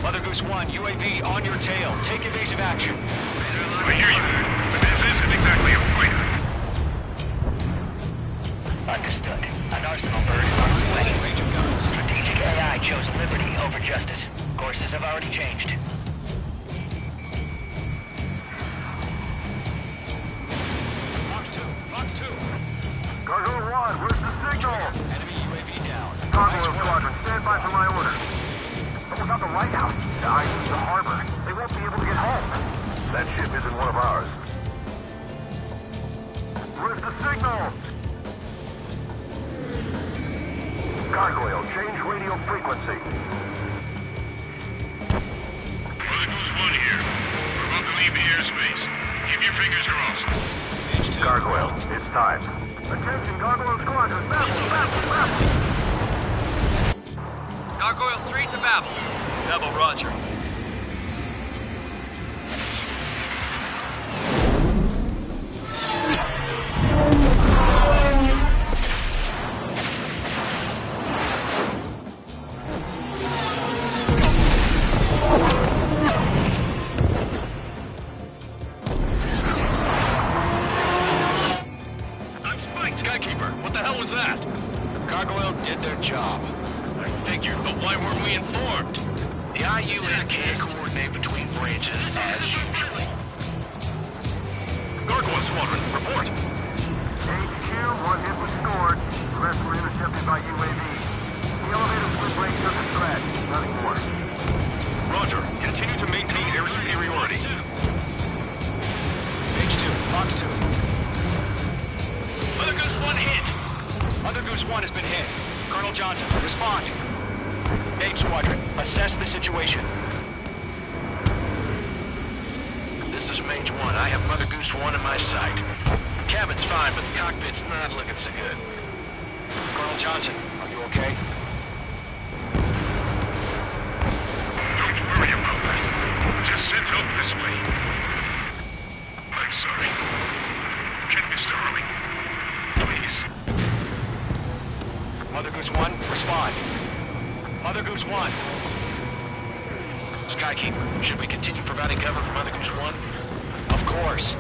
Mother Goose 1, UAV on your tail. Take evasive action. I hear you, but this isn't exactly a fighter. Understood. An arsenal bird is on its way. In range of guns. Strategic AI chose liberty over justice. Courses have already changed. Fox 2, Fox 2. Gargoyle 1, where's the signal? Enemy UAV down. Gargoyle Nice work. Squadron, stand by for my orders. But without the lighthouse, the harbor, they won't be able to get home. That ship isn't one of ours. Where's the signal? Gargoyle, change radio frequency. Mother Goose 1 here. We're about to leave the airspace. Keep your fingers crossed. Page 2. Gargoyle, it's time. Attention, Gargoyle Squadron, Babel! Gargoyle 3 to Babel. Babel, roger. I'm Spike, Skykeeper. What the hell was that? Gargoyle did their job. I figured, but why weren't we informed? The IUN can't coordinate between branches as usual. Gargoyle Squadron, report. HQ, one hit was scored. The rest were intercepted by UAV. The elevator split break took a threat. Nothing more. Roger. Continue to maintain air superiority. Page 2, Fox 2. Mother Goose 1 hit. Mother Goose 1 has been hit. Colonel Johnson, respond. H Squadron, assess the situation. This is Mage 1. I have Mother Goose 1 in my sight. Cabin's fine, but the cockpit's not looking so good. Colonel Johnson, are you okay? Don't worry about that. Just send help this way. I'm sorry. Get Mr. Harling. Please. Mother Goose 1, respond. Mother Goose 1. Skykeeper, should we continue providing cover for Mother Goose 1? Of course.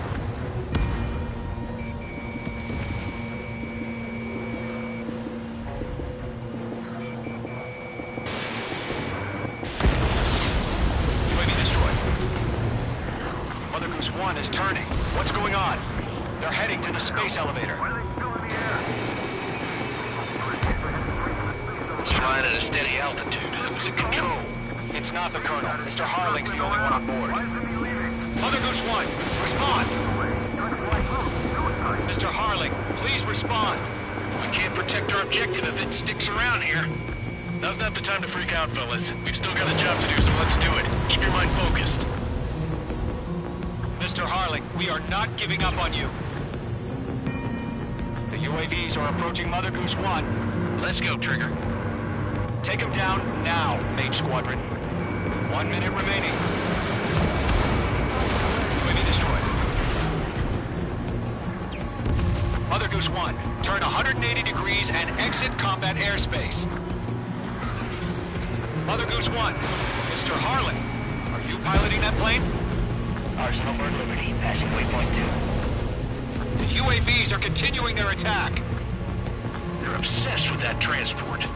UAV destroyed. Mother Goose 1 is turning. What's going on? They're heading to the space elevator. It's flying at a steady altitude. Who's in control? It's not the Colonel. Mr. Harling's the only one on board. Mother Goose 1, respond! Mr. Harling, please respond. We can't protect our objective if it sticks around here. Now's not the time to freak out, fellas. We've still got a job to do, so let's do it. Keep your mind focused. Mr. Harling, we are not giving up on you. The UAVs are approaching Mother Goose 1. Let's go, Trigger. Take him down now, Mage Squadron. 1 minute remaining. UAV destroyed. Mother Goose 1, turn 180 degrees and exit combat airspace. Mother Goose 1, Mr. Harling, are you piloting that plane? Arsenal Bird Liberty, passing waypoint 2. The UAVs are continuing their attack. They're obsessed with that transport.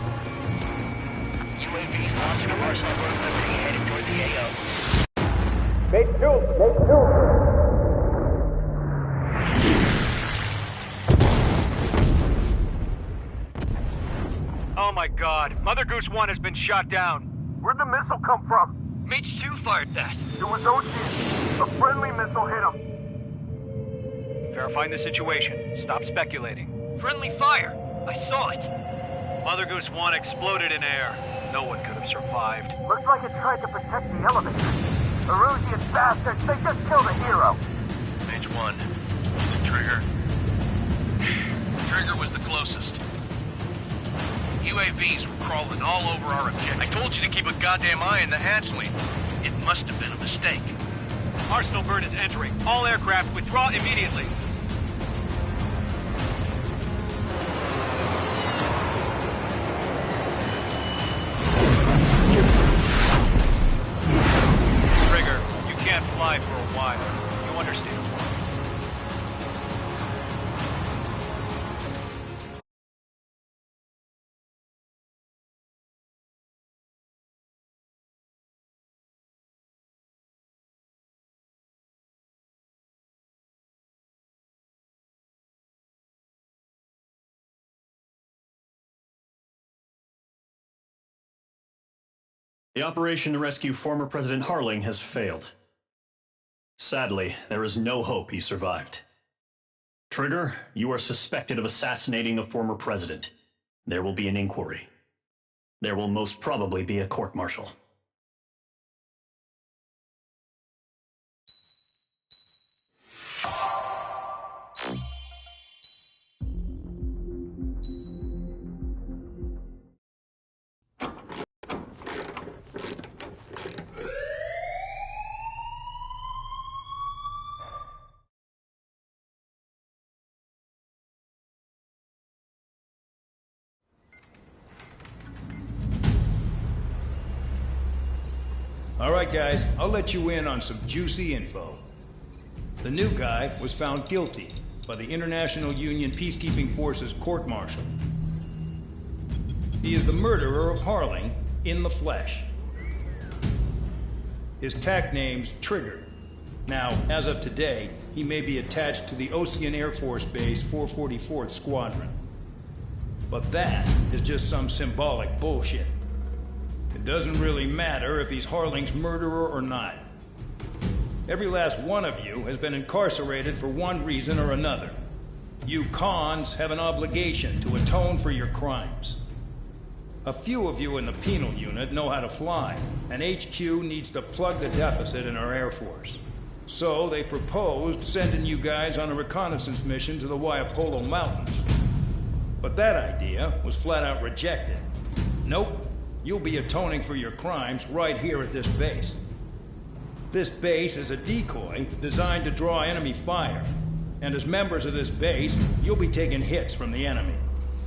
UAVs launched from Arsenal Bird Liberty, headed toward the AO. Base 2! Oh my god. Mother Goose 1 has been shot down. Where'd the missile come from? Mage 2 fired that. It was Ocean. A friendly missile hit him. Verifying the situation. Stop speculating. Friendly fire. I saw it. Mother Goose 1 exploded in air. No one could have survived. Looks like it tried to protect the elevator. Erusian bastards, they just killed a hero. Mage 1. Is it Trigger? Trigger was the closest. UAVs were crawling all over our objective. I told you to keep a goddamn eye on the hatchling. It must have been a mistake. Arsenal Bird is entering. All aircraft withdraw immediately. The operation to rescue former President Harling has failed. Sadly, there is no hope he survived. Trigger, you are suspected of assassinating a former president. There will be an inquiry. There will most probably be a court-martial. All right, guys, I'll let you in on some juicy info. The new guy was found guilty by the International Union Peacekeeping Forces court-martial. He is the murderer of Harling in the flesh. His TAC name's Trigger. Now, as of today, he may be attached to the Ocean Air Force Base 444th Squadron. But that is just some symbolic bullshit. It doesn't really matter if he's Harling's murderer or not. Every last one of you has been incarcerated for one reason or another. You cons have an obligation to atone for your crimes. A few of you in the penal unit know how to fly, and HQ needs to plug the deficit in our Air Force. So they proposed sending you guys on a reconnaissance mission to the Waiapolo Mountains. But that idea was flat out rejected. Nope. You'll be atoning for your crimes right here at this base. This base is a decoy designed to draw enemy fire. And as members of this base, you'll be taking hits from the enemy.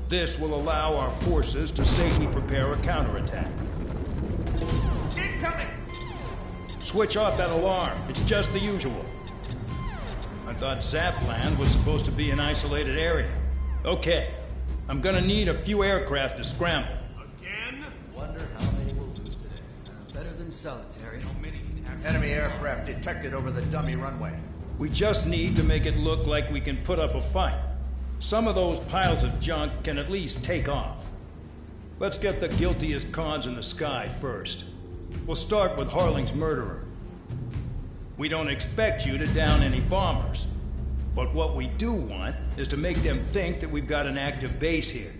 This will allow our forces to safely prepare a counterattack. Incoming! Switch off that alarm. It's just the usual. I thought Zapland was supposed to be an isolated area. Okay. I'm gonna need a few aircraft to scramble. Wonder how many we'll lose today. Better than solitary. Enemy aircraft detected over the dummy runway. We just need to make it look like we can put up a fight. Some of those piles of junk can at least take off. Let's get the guiltiest cons in the sky first. We'll start with Harling's murderer. We don't expect you to down any bombers. But what we do want is to make them think that we've got an active base here.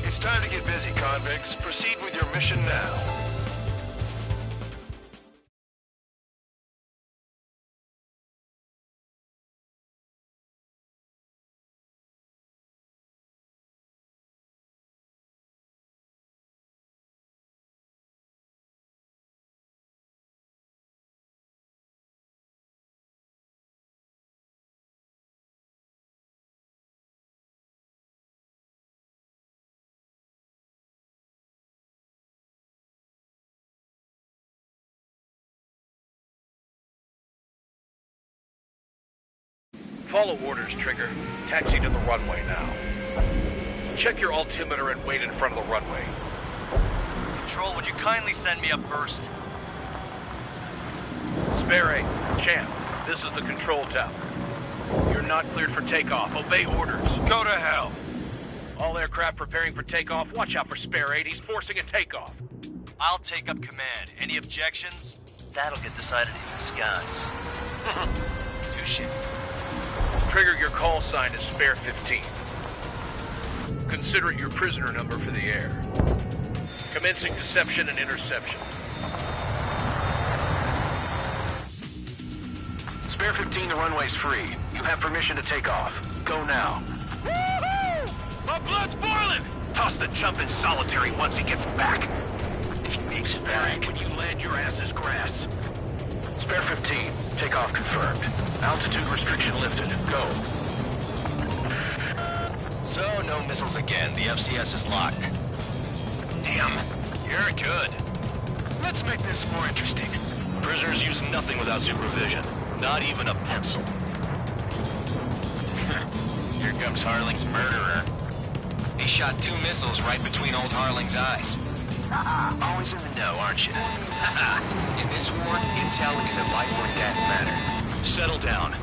It's time to get busy, convicts. Proceed with your mission now. Follow orders, Trigger. Taxi to the runway now. Check your altimeter and wait in front of the runway. Control, would you kindly send me up first? Spare 8, Champ, this is the control tower. You're not cleared for takeoff. Obey orders. Go to hell. All aircraft preparing for takeoff. Watch out for Spare 8. He's forcing a takeoff. I'll take up command. Any objections? That'll get decided in the skies. Touche. Trigger, your call sign is Spare 15. Consider it your prisoner number for the air. Commencing deception and interception. Spare 15, the runway's free. You have permission to take off. Go now. Woohoo! My blood's boiling! Toss the chump in solitary once he gets back. If he makes it back. When you land, your ass is grass. Spare 15, takeoff confirmed. Altitude restriction lifted. Go. So, no missiles again. The FCS is locked. Damn. You're good. Let's make this more interesting. Prisoners use nothing without supervision. Not even a pencil. Here comes Harling's murderer. He shot 2 missiles right between old Harling's eyes. Always in the know, aren't you? In this war, intel is a life or death matter. Settle down.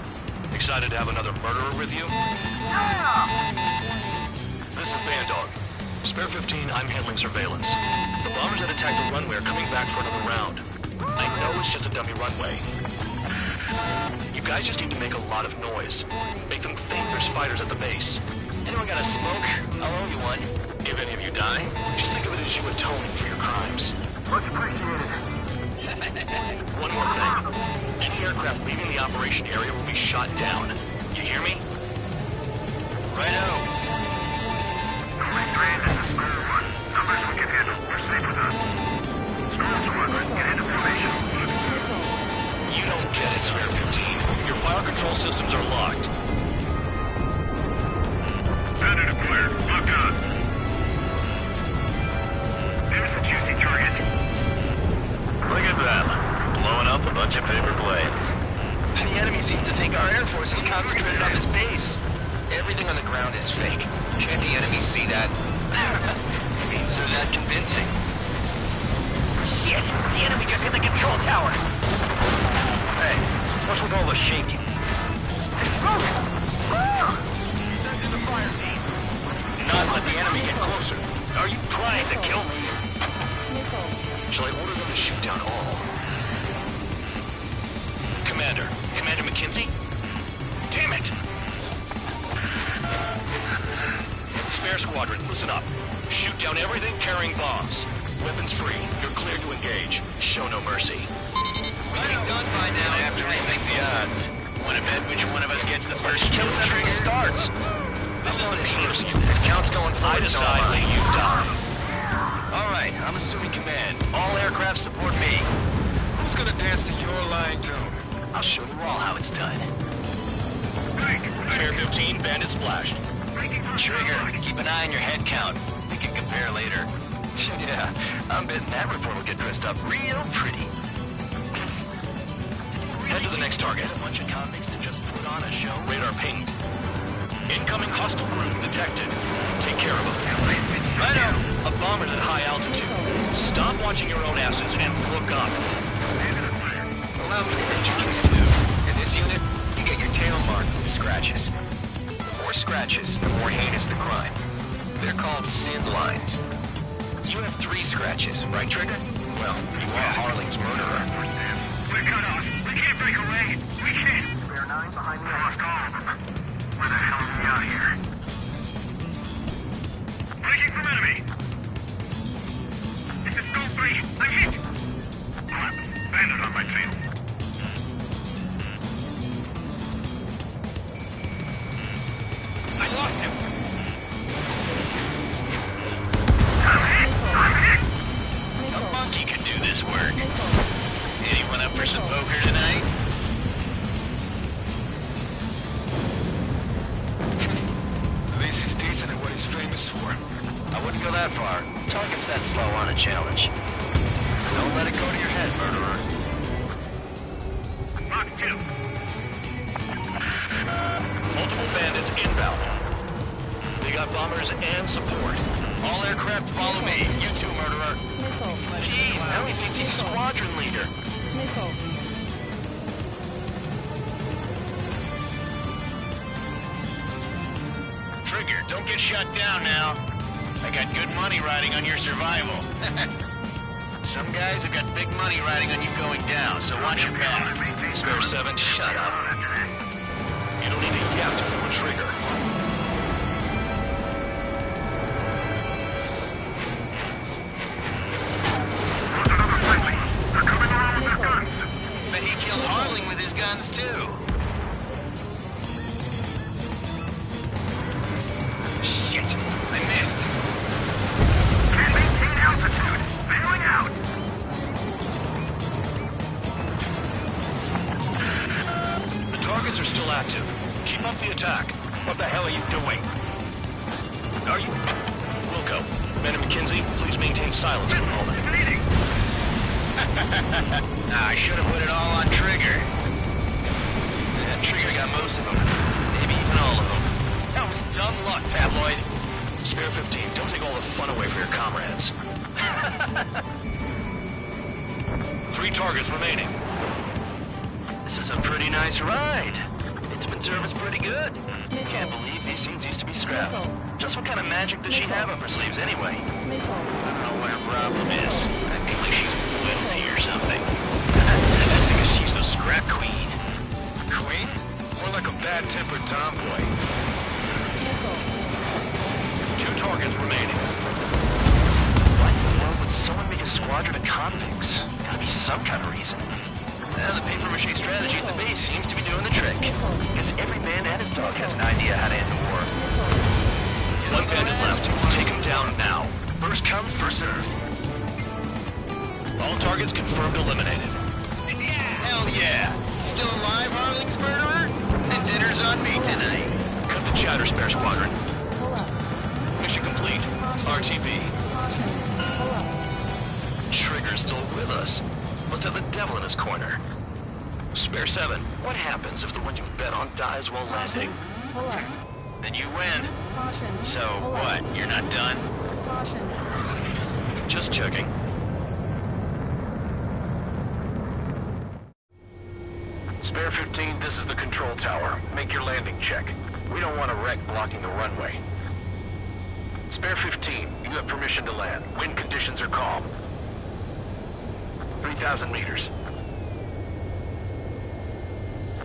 Excited to have another murderer with you? This is Bandog. Spare 15, I'm handling surveillance. The bombers that attacked the runway are coming back for another round. I know it's just a dummy runway. You guys just need to make a lot of noise. Make them think there's fighters at the base. Anyone got a smoke? I'll owe you one. If any of you die, just think of it as you atoning for your crimes. Much appreciated. One more thing. Any aircraft leaving the operation area will be shot down. You hear me? Righto. Restrained, this is Square 1. Numbers we can handle. Proceed with us. Storm Squadron, get into formation. You don't get it, Spare 15. Your fire control systems are locked. Bandit acquired. Locked on. There's a juicy target. Look at them. Blowing up a bunch of paper planes. The enemy seems to think our Air Force is concentrated on this base. Everything on the ground is fake. Can't the enemy see that? Means they're that convincing. Shit! The enemy just hit the control tower! Hey, what's with all the shaking? Send in the fire team. Not let the enemy get closer. Are you trying to kill me? Shall I order them to shoot down all? Commander McKenzie? Damn it! Spare Squadron, listen up. Shoot down everything carrying bombs. Weapons free. You're cleared to engage. Show no mercy. We'd be done by now. I have to rethink the odds. Want to bet which one of us gets the first Kills kill after it trigger? starts. This is the first. This count's going forward. I decide when you die. All right, I'm assuming command. All aircraft support me. Who's gonna dance to your line tune? I'll show you all how it's done. Spare 15, bandit splashed. Trigger, keep an eye on your head count. We can compare later. Yeah, I'm betting that report will get dressed up real pretty. Head to the next target. A bunch of convicts to just put on a show. Radar pinged. Incoming hostile group detected. Take care of them. Righto. A bomber's at high altitude. Stop watching your own asses and look up. Allow me to introduce you. In this unit, you get your tail marked with scratches. The more scratches, the more heinous the crime. They're called sin lines. You have 3 scratches, right, Trigger? Well, you are Harling's murderer. We're cut off. We can't break away. We can't. Spare 9 behind me. Lost all of them. Where the hell are we out here? Breaking from enemy. This is Gold 3. I'm hit. Bandit on my tail. I lost him. A monkey could do this work. Anyone up for some poker tonight? At least he's decent at what he's famous for. I wouldn't go that far. Target's that slow on a challenge. Don't let it go to your head, murderer. Mark 2. Multiple bandits inbound. They got bombers and support. All aircraft follow me. You too, murderer. Jeez, now he thinks he's squadron leader. Trigger, don't get shut down now. I got good money riding on your survival. Some guys have got big money riding on you going down, so watch your back. Spare 7, shut up. You don't need to yap to pull a trigger. Bet he killed Harling with his guns, too. Shit, I missed. Can't maintain altitude. Bailing out. The targets are still active. Keep up the attack. What the hell are you doing? Are you... Wilco, Ben and McKenzie, please maintain silence for a moment. Nah, I should have put it all on Trigger. Yeah, Trigger got most of them. Maybe even all of them. That was dumb luck, Tabloid. Spare 15, don't take all the fun away from your comrades. 3 targets remaining. This is a pretty nice ride. It's been serviced pretty good. Can't believe these things used to be scrapped. Just what kind of magic does she have up her sleeves anyway? I don't know what her problem is. I think she's loyalty or something. That's because she's the scrap queen. Queen? More like a bad-tempered tomboy. 2 targets remaining. Why in the world would someone make a squadron of convicts? Gotta be some kind of reason. The papier-mâché strategy at the base seems to be doing the trick. Guess every man and his dog has an idea how to end the war. 1 bandit left. Take him down now. First come, first served. All targets confirmed eliminated. Hell yeah! Still alive, Harling's murderer? And dinner's on me tonight. Cut the chatter, Spare Squadron. Mission complete. RTB. Trigger's still with us. Must have the devil in his corner. Spare 7, what happens if the one you've bet on dies while landing? Then you win. So what, you're not done? Just checking. Spare 15, this is the control tower. Make your landing check. We don't want a wreck blocking the runway. Spare 15, you have permission to land. Wind conditions are calm. 3,000 meters.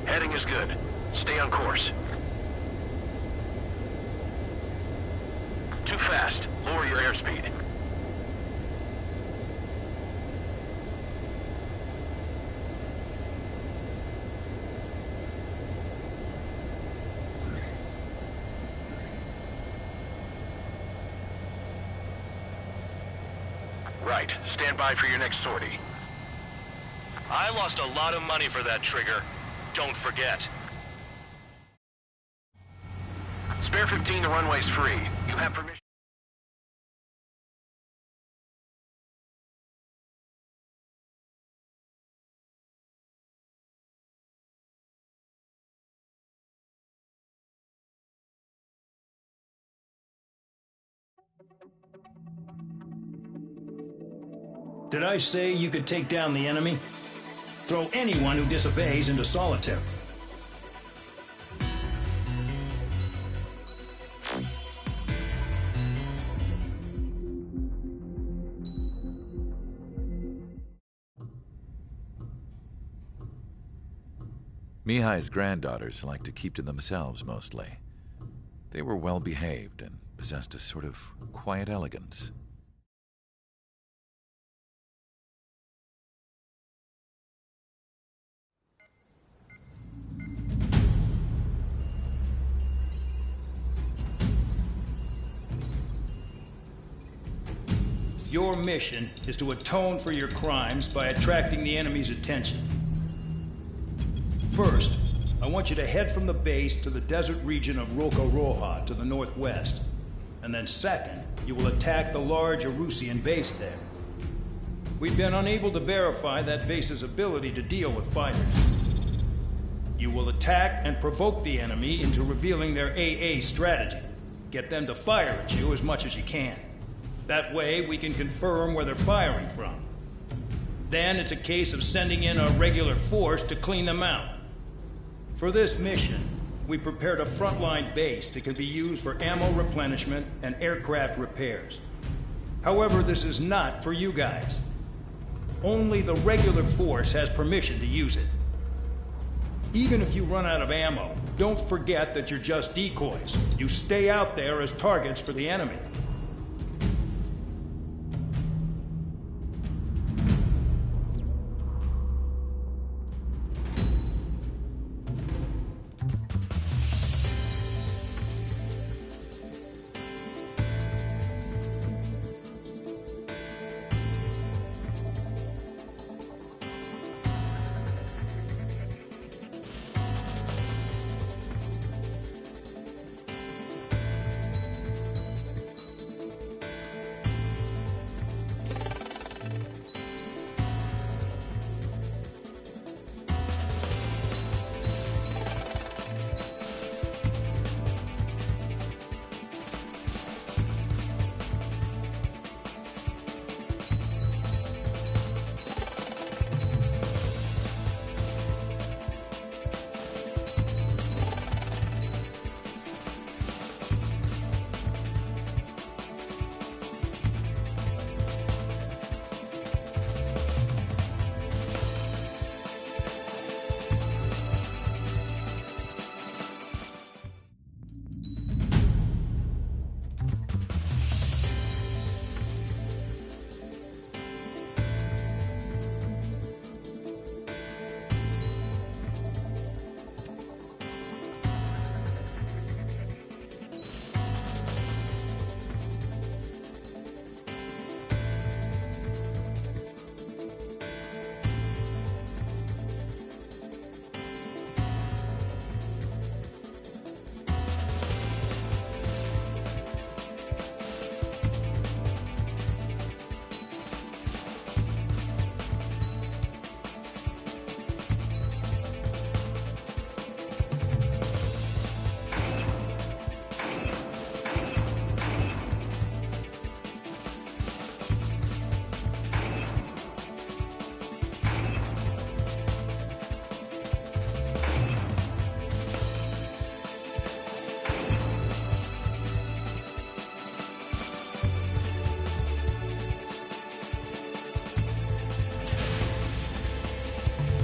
Heading is good. Stay on course. Too fast. Lower your airspeed. Right. Stand by for your next sortie. I lost a lot of money for that, Trigger. Don't forget. Spare 15, the runway's free. You have permission. Did I say you could take down the enemy? Throw anyone who disobeys into solitary. Mihai's granddaughters like to keep to themselves mostly. They were well behaved and possessed a sort of quiet elegance. Your mission is to atone for your crimes by attracting the enemy's attention. First, I want you to head from the base to the desert region of Roca-Roja to the northwest. And then second, you will attack the large Erusian base there. We've been unable to verify that base's ability to deal with fighters. You will attack and provoke the enemy into revealing their AA strategy. Get them to fire at you as much as you can. That way, we can confirm where they're firing from. Then it's a case of sending in a regular force to clean them out. For this mission, we prepared a frontline base that can be used for ammo replenishment and aircraft repairs. However, this is not for you guys. Only the regular force has permission to use it. Even if you run out of ammo, don't forget that you're just decoys. You stay out there as targets for the enemy.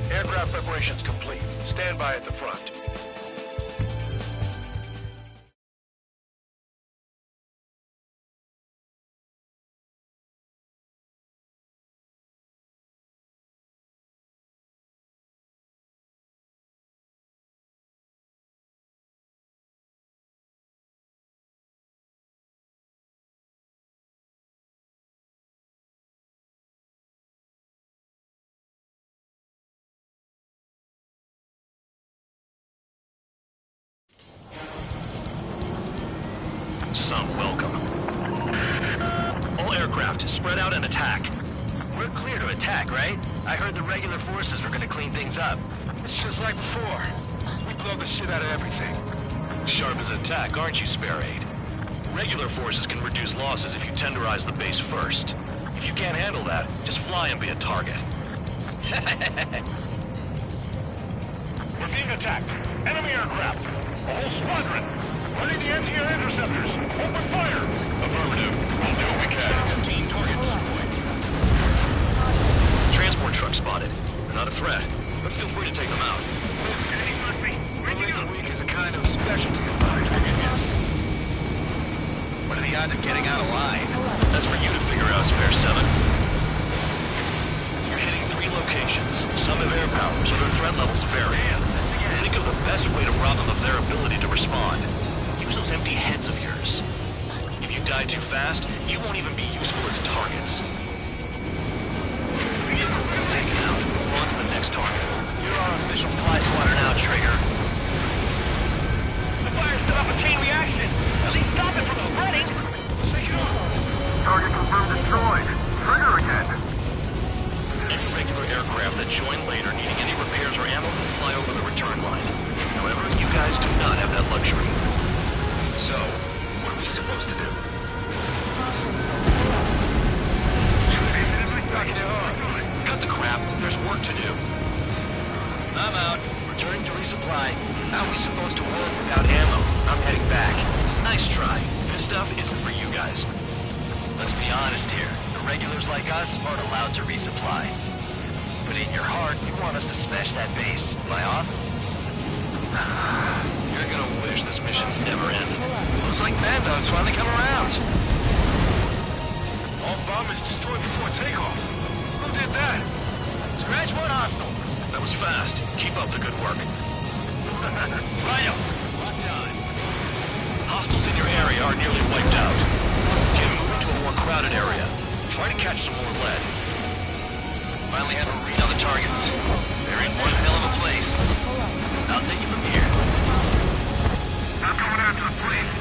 Aircraft preparations complete. Stand by at the front. Some welcome. All aircraft, spread out and attack. We're clear to attack, right? I heard the regular forces were gonna clean things up. It's just like before. We blow the shit out of everything. Sharp as attack, aren't you, Spare Aid? Regular forces can reduce losses if you tenderize the base first. If you can't handle that, just fly and be a target. We're being attacked. Enemy aircraft. A whole squadron. Ready the anti-air interceptors. Open fire. Affirmative. We'll do what we can. 15 target destroyed. Transport truck spotted. They're not a threat, but feel free to take them out. Illegal week is a kind of specialty of mine. What are the odds of getting out alive? That's for you to figure out, Spare 7. You're hitting 3 locations. Some have air power, so their threat levels vary. Think of the best way to rob them of their ability to respond. Use those empty heads of yours. If you die too fast, you won't even be useful as targets. Vehicles get taken out. Move on to the next target. You're our official fly swatter now, Trigger. The fire set off a chain reaction. At least stop it from spreading. Target confirmed destroyed. Trigger again. Any regular aircraft that join later needing any repairs or ammo can fly over the return line. Let's be honest here. The regulars like us aren't allowed to resupply. But in your heart, you want us to smash that base. Am I off? You're gonna wish this mission never ended. Looks like Mad Dog's finally come around. All bombers destroyed before takeoff. Who did that? Scratch one hostile. That was fast. Keep up the good work. Right up. Locked on. Hostiles in your area are nearly wiped out. Get moving to a more crowded area. Try to catch some more lead. Finally have a read on the targets. They're in one hell of a place. I'll take it from here. I'm coming out to the place.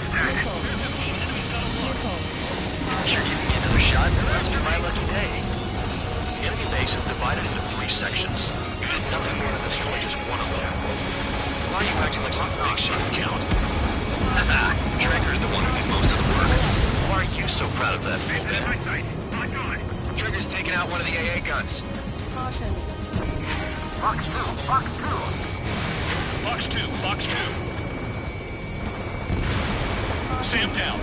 It's 15. Enemy's got a look. Sure you can get another shot? It must be my lucky day. The enemy base is divided into 3 sections. You did nothing more than destroy just one of them. Why are you acting like some big shot count? Haha, Trigger's the one who did most of the work. Why are you so proud of that, Fulton? Trigger's taking out one of the AA guns. Caution. Fox 2, Fox 2. Fox 2, Fox 2. Sam down.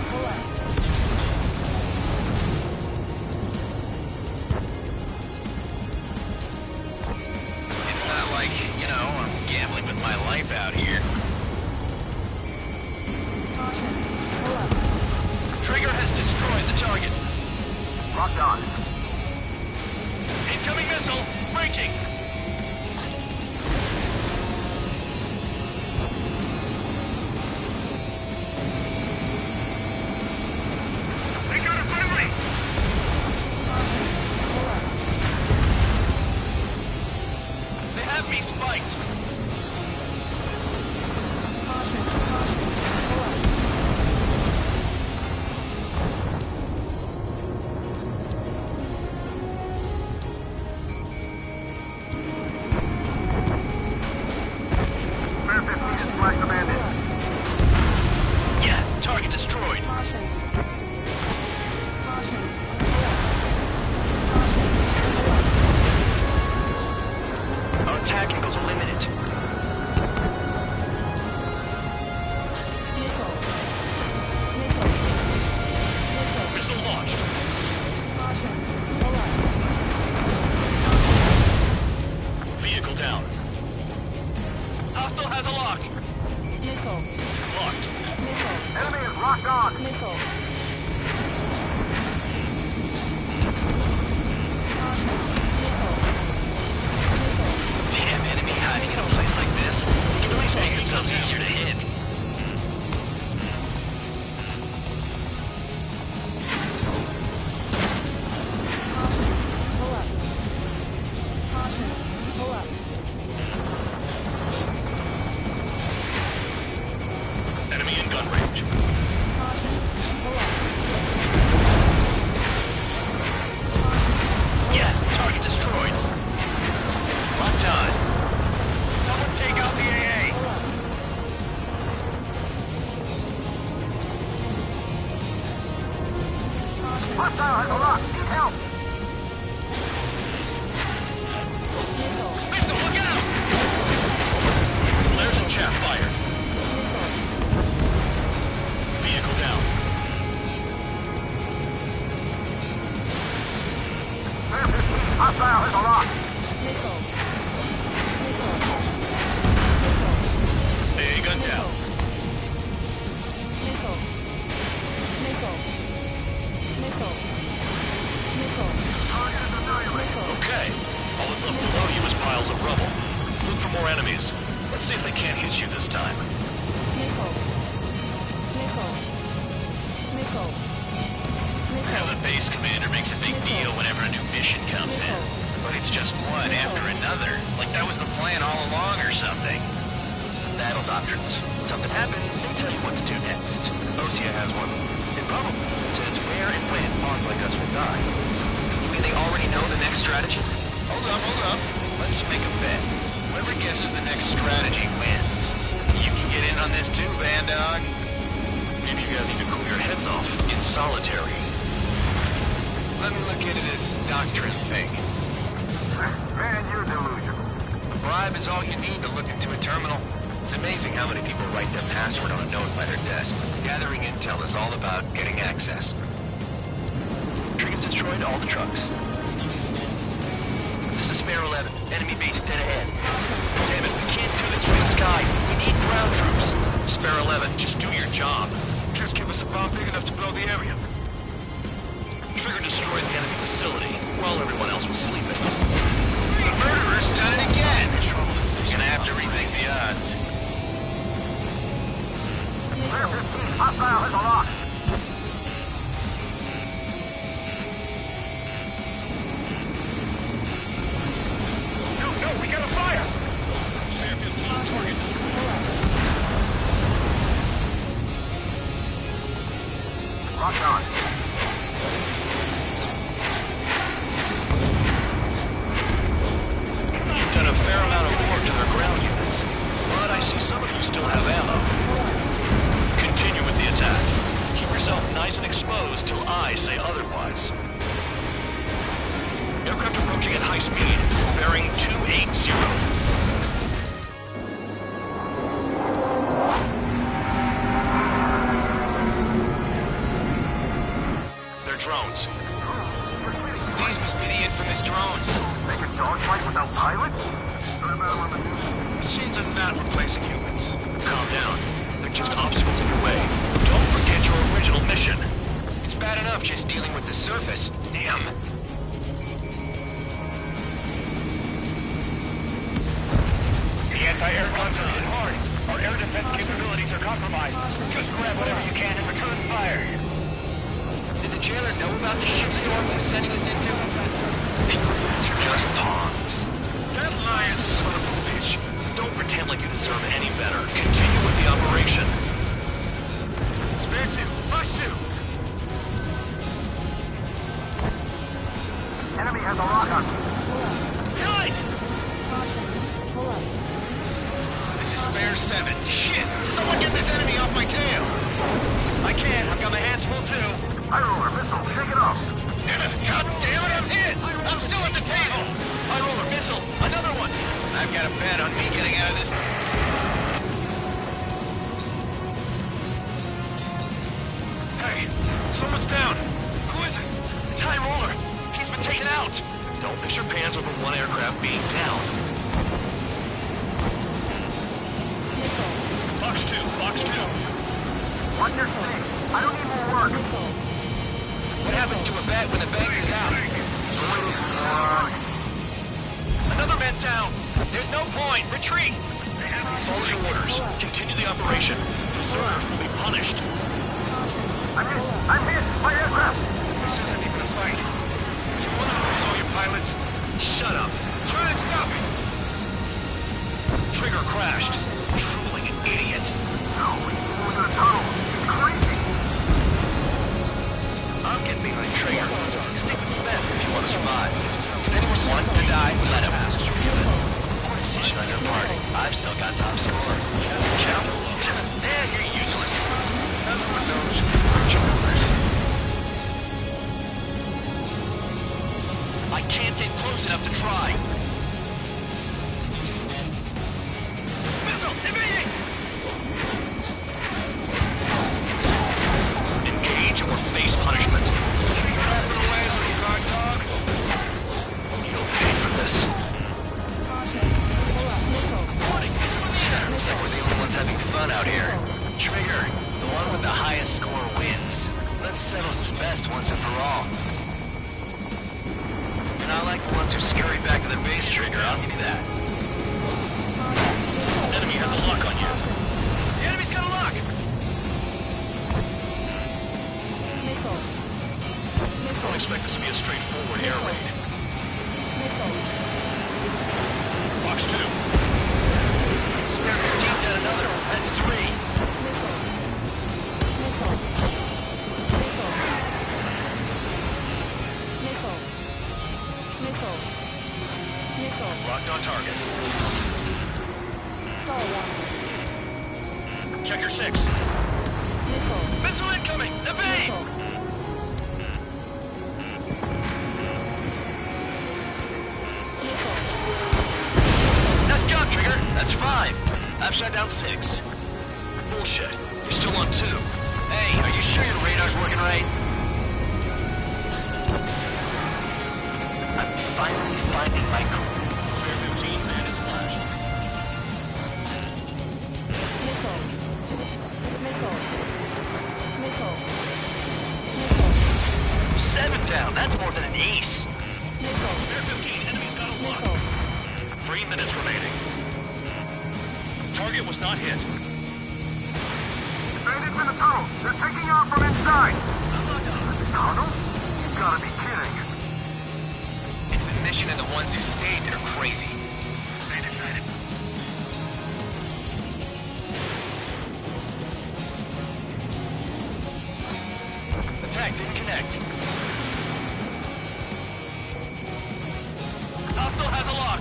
It's not like, you know, I'm gambling with my life out here. Trigger has destroyed the target. Locked on. Incoming missile! Breaking! They got it finally! They have me spiked! Yeah, target destroyed. Our attack angles are limited. Missile launched. Vehicle down. Hostile has a lock. Locked. Enemy is locked on. Damn enemy hiding in a place like this. Can at least make themselves easier to hit. Enemy in gun range. Yeah, target destroyed. Locked on. Someone take out the AA. Hostile has a lock. Need help. Missile, look out! Flares and chaff fire. Vehicle down. Bear 15. Hostile has a lock. AA gun down. Okay. All that's left below you is piles of rubble. Look for more enemies. Let's see if they can't hit you this time. I know the base commander makes a big deal whenever a new mission comes in. But it's just one after another. Like that was the plan all along or something. Battle doctrines. Something happens, they tell you what to do next. Osea has one. It probably says where and when pawns like us will die. You mean they already know the next strategy? Hold up. Let's make a bet. Whoever guesses the next strategy wins. You can get in on this too, Band Dog. Maybe you guys need to cool your heads off in solitary. Let me look into this doctrine thing. Man, you're delusional. A bribe is all you need to look into a terminal. It's amazing how many people write their password on a note by their desk. Gathering intel is all about getting access. to all the trucks. This is Spare 11. Enemy base dead ahead. Damn it, we can't do this from the sky. We need ground troops. Spare 11, just do your job. Just give us a bomb big enough to blow the area. Trigger destroyed the enemy facility while everyone else was sleeping. The murderer's done it again! Gonna have to rethink the odds. Clear 15. Hostile has a lock. No, we got a fire! Spare 15, target destroyed. Locked on. You've done a fair amount of work to their ground units, but I see some of you still have ammo. Continue with the attack. Keep yourself nice and exposed till I say otherwise. Aircraft approaching at high speed, bearing 280. They're drones. These must be the infamous drones. Make a dogfight without pilots? Machines are not replacing humans. Calm down. They're just obstacles in your way. Don't forget your original mission. It's bad enough just dealing with the surface. Damn. The anti-air guns are hit hard. Our air defense capabilities are compromised. Just grab whatever you can and return fire. Did the jailer know about the shitstorm he was sending us into? They're just pawns. That lying son of a bitch. Don't pretend like you deserve any better. Continue with the operation. Spare 2, Fox 2. Enemy has a lock on. Yike! This is Spare 7. Shit! Someone get this enemy off my tail! I can't. I've got my hands full too. High roller missile. Shake it off. God damn it, I'm hit! I'm still at the table! High roller missile! Another one! I've got a bet on me getting out of this. Hey, someone's down. Who is it? It's High roller. He's been taken out. Don't piss your pants over one aircraft being down. Fox 2, Fox 2. Watch your speed. I don't need more work. What happens to a bat when the banger's out? Another man down. There's no point. Retreat. Follow your orders. Continue the operation. Deserters will be punished. I'm hit. My aircraft. This isn't even a fight. You want to lose all your pilots? Shut up. Try and stop it. Trigger crashed. Drooling idiot. No, he's moving to the tunnel. He's crazy. I'm getting behind Trigger. Stick with the best if you want to survive. If anyone wants to die, let him. Poor decision on your part. I've still got top score. Count. Man, you're useless. Everyone knows we're jobbers. I can't get close enough to try. Missile! Evading! Engage or face punishment. You'll pay for this. Looks like we're the only ones having fun out here. Trigger, the one with the highest score wins. Let's settle who's best once and for all. And I like the ones who scurry back to the base, Trigger, I'll give you that. Enemy has a lock on you. The enemy's got a lock! Don't expect this to be a straightforward air raid. Fox 2. Spare 15 got another. That's 3. Locked on target. Check your 6. Missile incoming! Evade! Nice job, Trigger. That's 5. I've shot down 6. Bullshit. You're still on 2. Hey, are you sure your radar's working right? finally finding my crew. Spare 15, man is flashed. Seven down, that's more than an ace. Spare 15, enemy's got a lock. 3 minutes remaining. Target was not hit. Bandits in the tunnel. They're taking off from inside. Tunnel? You gotta be kidding. It's the mission and the ones who stayed that are crazy. Attack didn't connect. Hostile has a lock.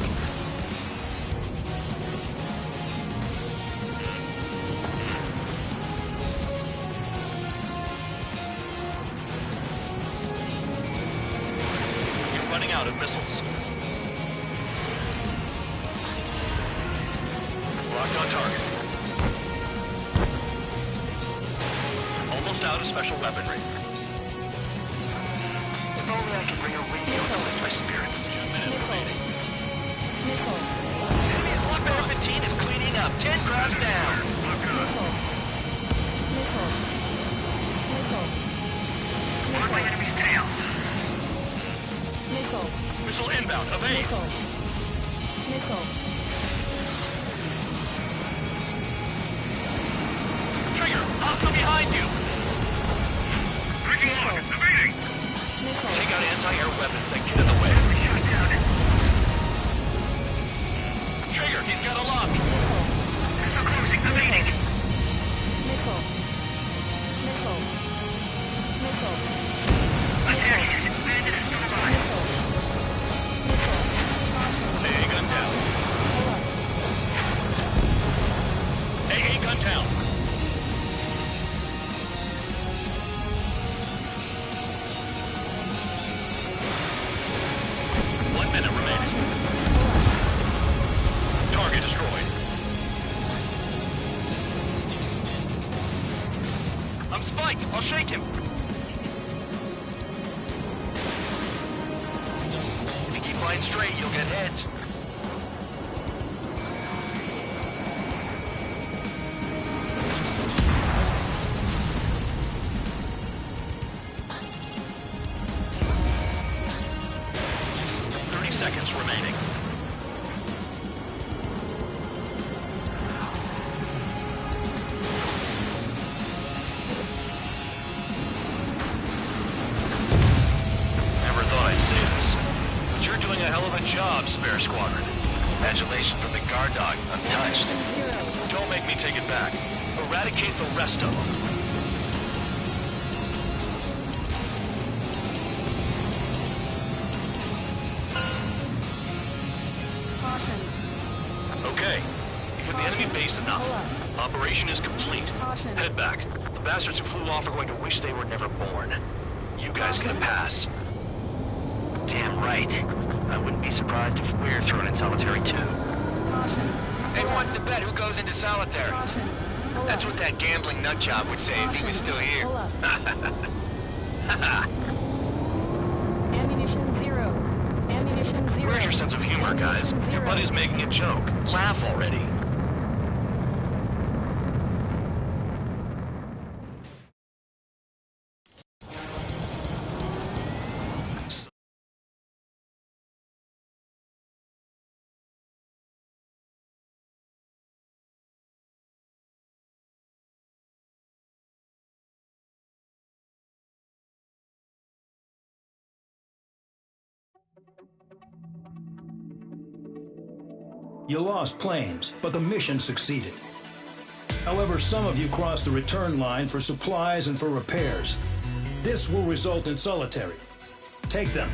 You're running out of missiles. Locked on target. Almost out of special weaponry. If only I could bring a radio to lift my spirits. 2 minutes remaining. Spare 15 is cleaning up. 10 crowds down. Where's my enemy's tail? Missile inbound. Evade. Trigger, hostile behind you. Breaking lock. Evading. Take out anti-air weapons that get in the way. Trigger, he's got a lock. Missile closing. Evading. Attacking. Bandit is still alive. AA gun down. AA gun down. Destroyed. I'm spiked. I'll shake him. If you keep flying straight, you'll get hit. Seconds remaining. Never thought I'd say this, but you're doing a hell of a job, Spare Squadron. Adulation from the guard dog, untouched. Don't make me take it back. Eradicate the rest of them. Okay, you've hit the enemy base enough. Operation is complete. Head back. The bastards who flew off are going to wish they were never born. You guys get a pass. Damn right. I wouldn't be surprised if we're thrown in solitary too. Who wants to bet who goes into solitary? That's what that gambling nutjob would say if he was still here. Where's your sense of humor, guys? Your buddy's making a joke. Laugh already. You lost planes, but the mission succeeded. However, some of you crossed the return line for supplies and for repairs. This will result in solitary. Take them